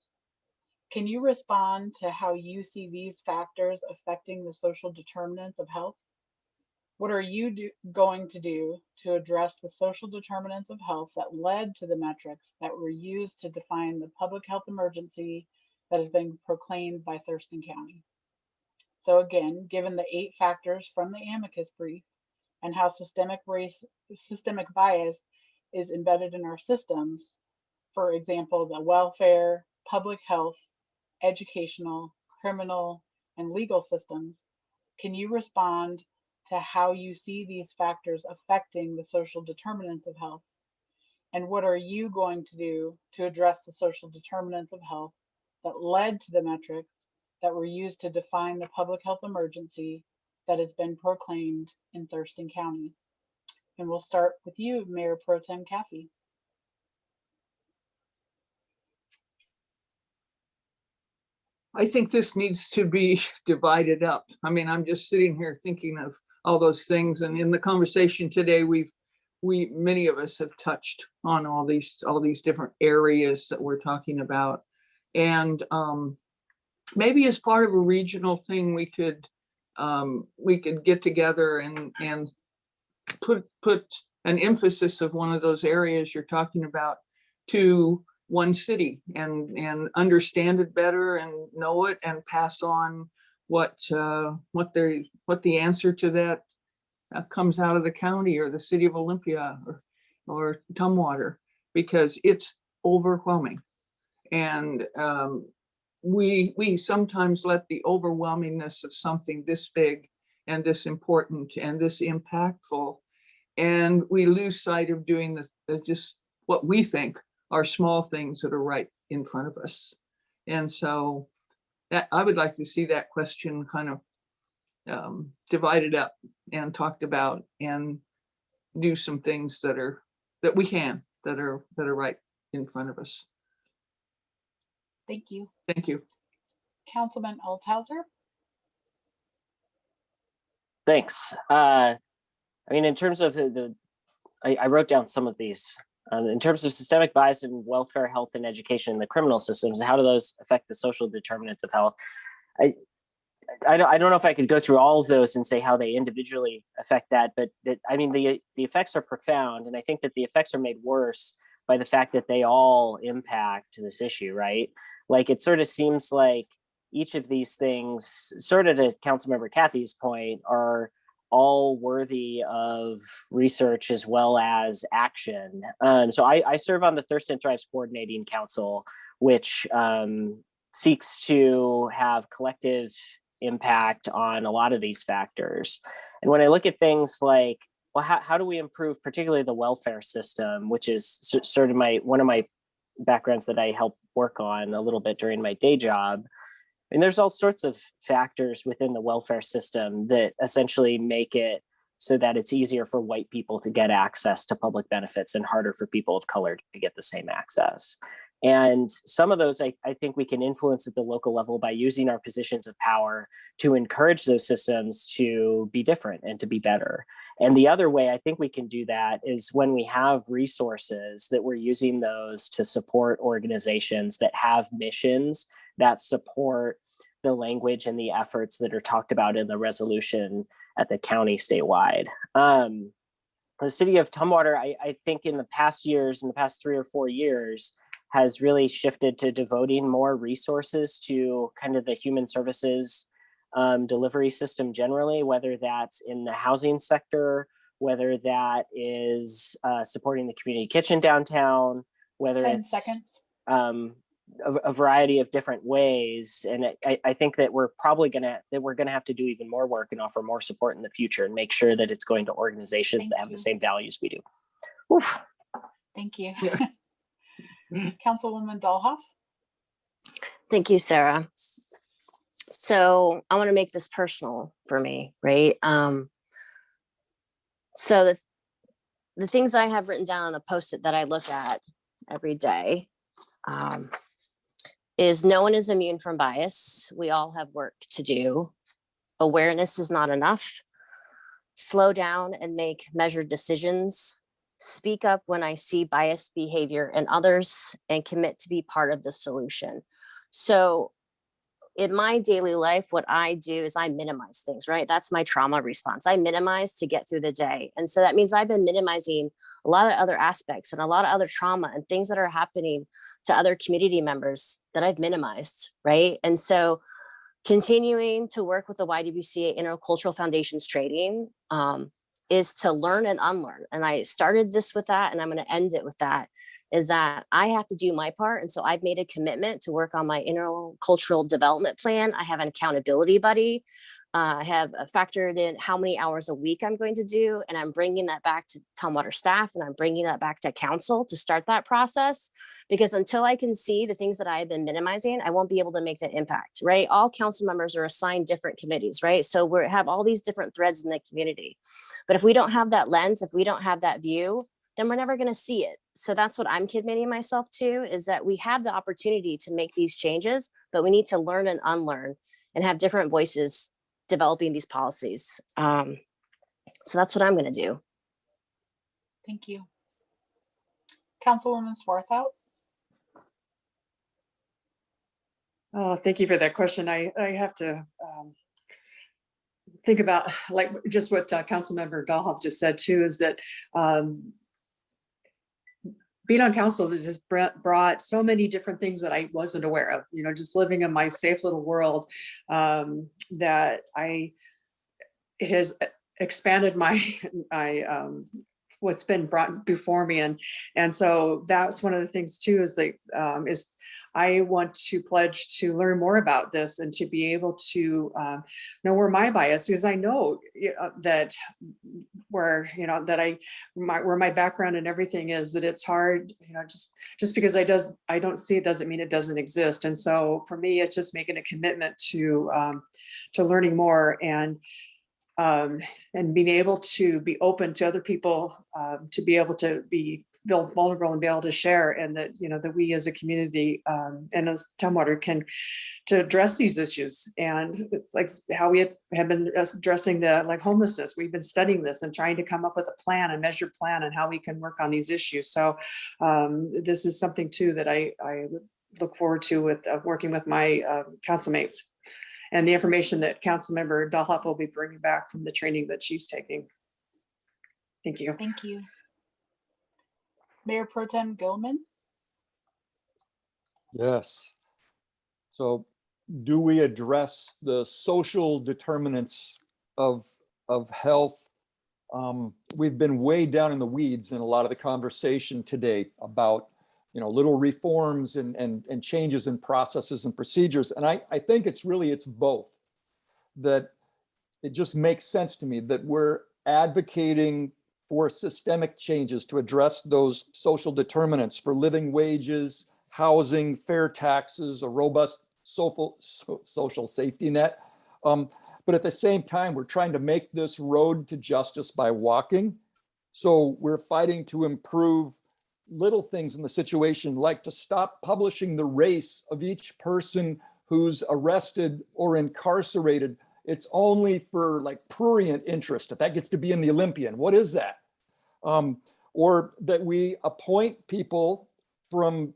Can you respond to how you see these factors affecting the social determinants of health? What are you going to do to address the social determinants of health that led to the metrics that were used to define the public health emergency that has been proclaimed by Thurston County? So again, given the 8 factors from the amicus brief and how systemic bias is embedded in our systems, for example, the welfare, public health, educational, criminal, and legal systems, can you respond to how you see these factors affecting the social determinants of health? And what are you going to do to address the social determinants of health that led to the metrics that were used to define the public health emergency that has been proclaimed in Thurston County? And we'll start with you, Mayor Pro Tem Caffey. I think this needs to be divided up. I mean, I'm just sitting here thinking of all those things, and in the conversation today, many of us have touched on all these different areas that we're talking about, and maybe as part of a regional thing, we could get together and put an emphasis of one of those areas you're talking about to one city and understand it better and know it and pass on what the answer to that comes out of the county or the city of Olympia or Tumwater, because it's overwhelming. And we sometimes let the overwhelmingness of something this big and this important and this impactful, and we lose sight of doing just what we think are small things that are right in front of us. And so that I would like to see that question kind of divided up and talked about, and do some things that are right in front of us. Thank you. Thank you. Councilman Althauser. Thanks. I mean, in terms of I wrote down some of these. In terms of systemic bias in welfare, health, and education in the criminal systems, how do those affect the social determinants of health? I don't know if I could go through all of those and say how they individually affect that, but I mean, the effects are profound, and I think that the effects are made worse by the fact that they all impact this issue, right? Like, it sort of seems like each of these things, sort of to Councilmember Kathy's point, are all worthy of research as well as action. So I serve on the Thurston Thrives Coordinating Council, which seeks to have collective impact on a lot of these factors. And when I look at things like, well, how do we improve particularly the welfare system, which is sort of one of my backgrounds that I help work on a little bit during my day job. And there's all sorts of factors within the welfare system that essentially make it so that it's easier for white people to get access to public benefits and harder for people of color to get the same access. And some of those, I think we can influence at the local level by using our positions of power to encourage those systems to be different and to be better. And the other way I think we can do that is when we have resources that we're using those to support organizations that have missions that support the language and the efforts that are talked about in the resolution at the county statewide. The city of Tumwater, I think in the past 3 or 4 years, has really shifted to devoting more resources to kind of the human services delivery system generally, whether that's in the housing sector, whether that is supporting the community kitchen downtown, whether 10 it's seconds. A variety of different ways. And I think that we're probably gonna have to do even more work and offer more support in the future and make sure that it's going to organizations that have the same values we do. Oof. Thank you. Yeah. Councilwoman Dahlhoff. Thank you, Sarah. So I want to make this personal for me, right? So the things I have written down on a Post-it that I look at every day is no one is immune from bias. We all have work to do. Awareness is not enough. Slow down and make measured decisions. Speak up when I see biased behavior in others and commit to be part of the solution. So in my daily life, what I do is I minimize things, right? That's my trauma response. I minimize to get through the day. And so that means I've been minimizing a lot of other aspects and a lot of other trauma and things that are happening to other community members that I've minimized, right? And so continuing to work with the YWCA Intercultural Foundations Training is to learn and unlearn. And I started this with that, and I'm going to end it with that, is that I have to do my part. And so I've made a commitment to work on my intercultural development plan. I have an accountability buddy. I have factored in how many hours a week I'm going to do, and I'm bringing that back to Tumwater staff, and I'm bringing that back to council to start that process. Because until I can see the things that I've been minimizing, I won't be able to make that impact, right? All council members are assigned different committees, right? So we have all these different threads in the community. But if we don't have that lens, if we don't have that view, then we're never going to see it. So that's what I'm committing myself to, is that we have the opportunity to make these changes, but we need to learn and unlearn and have different voices developing these policies. So that's what I'm going to do. Thank you. Councilwoman Swarthout. Oh, thank you for that question. I have to think about like just what Councilmember Dahlhoff just said too, is that being on council has just brought so many different things that I wasn't aware of, you know, just living in my safe little world, that it has expanded my what's been brought before me. And so that's one of the things too, is that is I want to pledge to learn more about this and to be able to know where my bias, because I know that where, you know, that where my background and everything is, that it's hard, you know, just because I don't see it doesn't mean it doesn't exist. And so for me, it's just making a commitment to learning more and being able to be open to other people, to be able to be vulnerable and be able to share, and that, you know, that we as a community and as Tumwater can to address these issues. And it's like how we have been addressing the like homelessness. We've been studying this and trying to come up with a plan, a measured plan, and how we can work on these issues. So this is something too that I would look forward to with working with my council mates, and the information that Councilmember Dahlhoff will be bringing back from the training that she's taking. Thank you. Thank you. Mayor Pro Tem Gilman. Yes. So do we address the social determinants of health? We've been way down in the weeds in a lot of the conversation today about, you know, little reforms and changes in processes and procedures. And I think it's both. That it just makes sense to me that we're advocating for systemic changes to address those social determinants, for living wages, housing, fair taxes, a robust social safety net. But at the same time, we're trying to make this road to justice by walking. So we're fighting to improve little things in the situation, like to stop publishing the race of each person who's arrested or incarcerated. It's only for like prurient interest. If that gets to be in the Olympian, what is that? Or that we appoint people from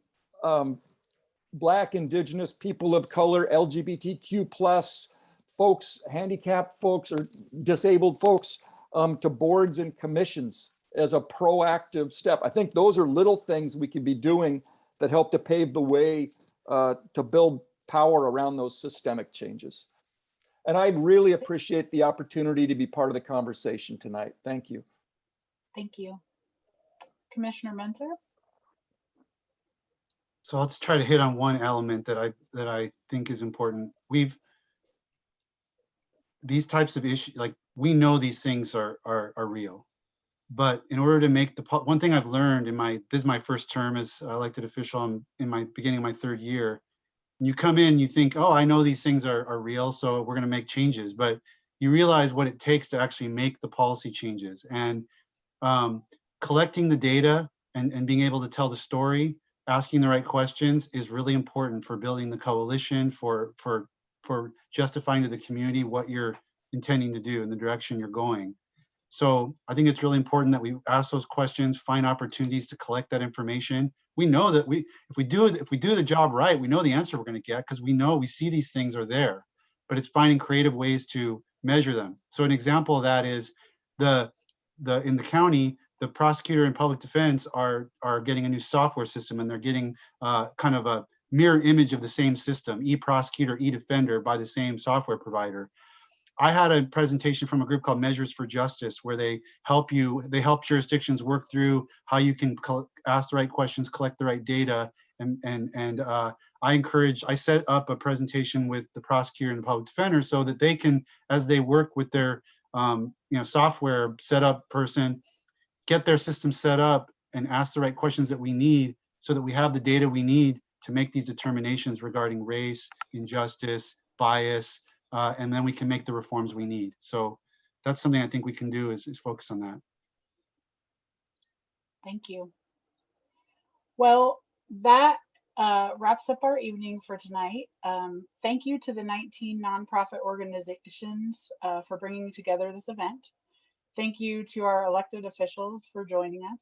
Black, Indigenous, people of color, LGBTQ plus folks, handicapped folks, or disabled folks to boards and commissions as a proactive step. I think those are little things we could be doing that help to pave the way to build power around those systemic changes. And I'd really appreciate the opportunity to be part of the conversation tonight. Thank you. Thank you. Commissioner Menzer. So let's try to hit on one element that I think is important. These types of issues, like we know these things are real, but in order to make one thing I've learned this is my first term as elected official. I'm in my beginning of my third year. When you come in, you think, oh, I know these things are real, so we're going to make changes, but you realize what it takes to actually make the policy changes. And collecting the data and being able to tell the story, asking the right questions is really important for building the coalition, for justifying to the community what you're intending to do and the direction you're going. So I think it's really important that we ask those questions, find opportunities to collect that information. We know that if we do the job right, we know the answer we're going to get because we see these things are there, but it's finding creative ways to measure them. So an example of that is in the county, the prosecutor and public defense are getting a new software system, and they're getting kind of a mirror image of the same system, eProsecutor, eDefender, by the same software provider. I had a presentation from a group called Measures for Justice, where they help jurisdictions work through how you can ask the right questions, collect the right data, and I set up a presentation with the prosecutor and the public defender so that they can, as they work with their software setup person, get their system set up and ask the right questions that we need so that we have the data we need to make these determinations regarding race, injustice, bias, and then we can make the reforms we need. So that's something I think we can do is focus on that. Thank you. Well, that wraps up our evening for tonight. Thank you to the 19 nonprofit organizations for bringing together this event. Thank you to our elected officials for joining us.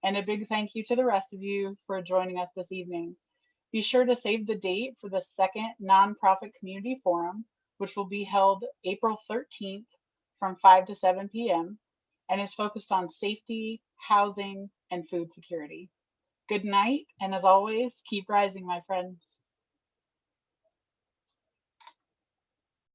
And a big thank you to the rest of you for joining us this evening. Be sure to save the date for the second Nonprofit Community Forum, which will be held April 13th from 5 to 7 p.m. and is focused on safety, housing, and food security. Good night, and as always, keep rising, my friends.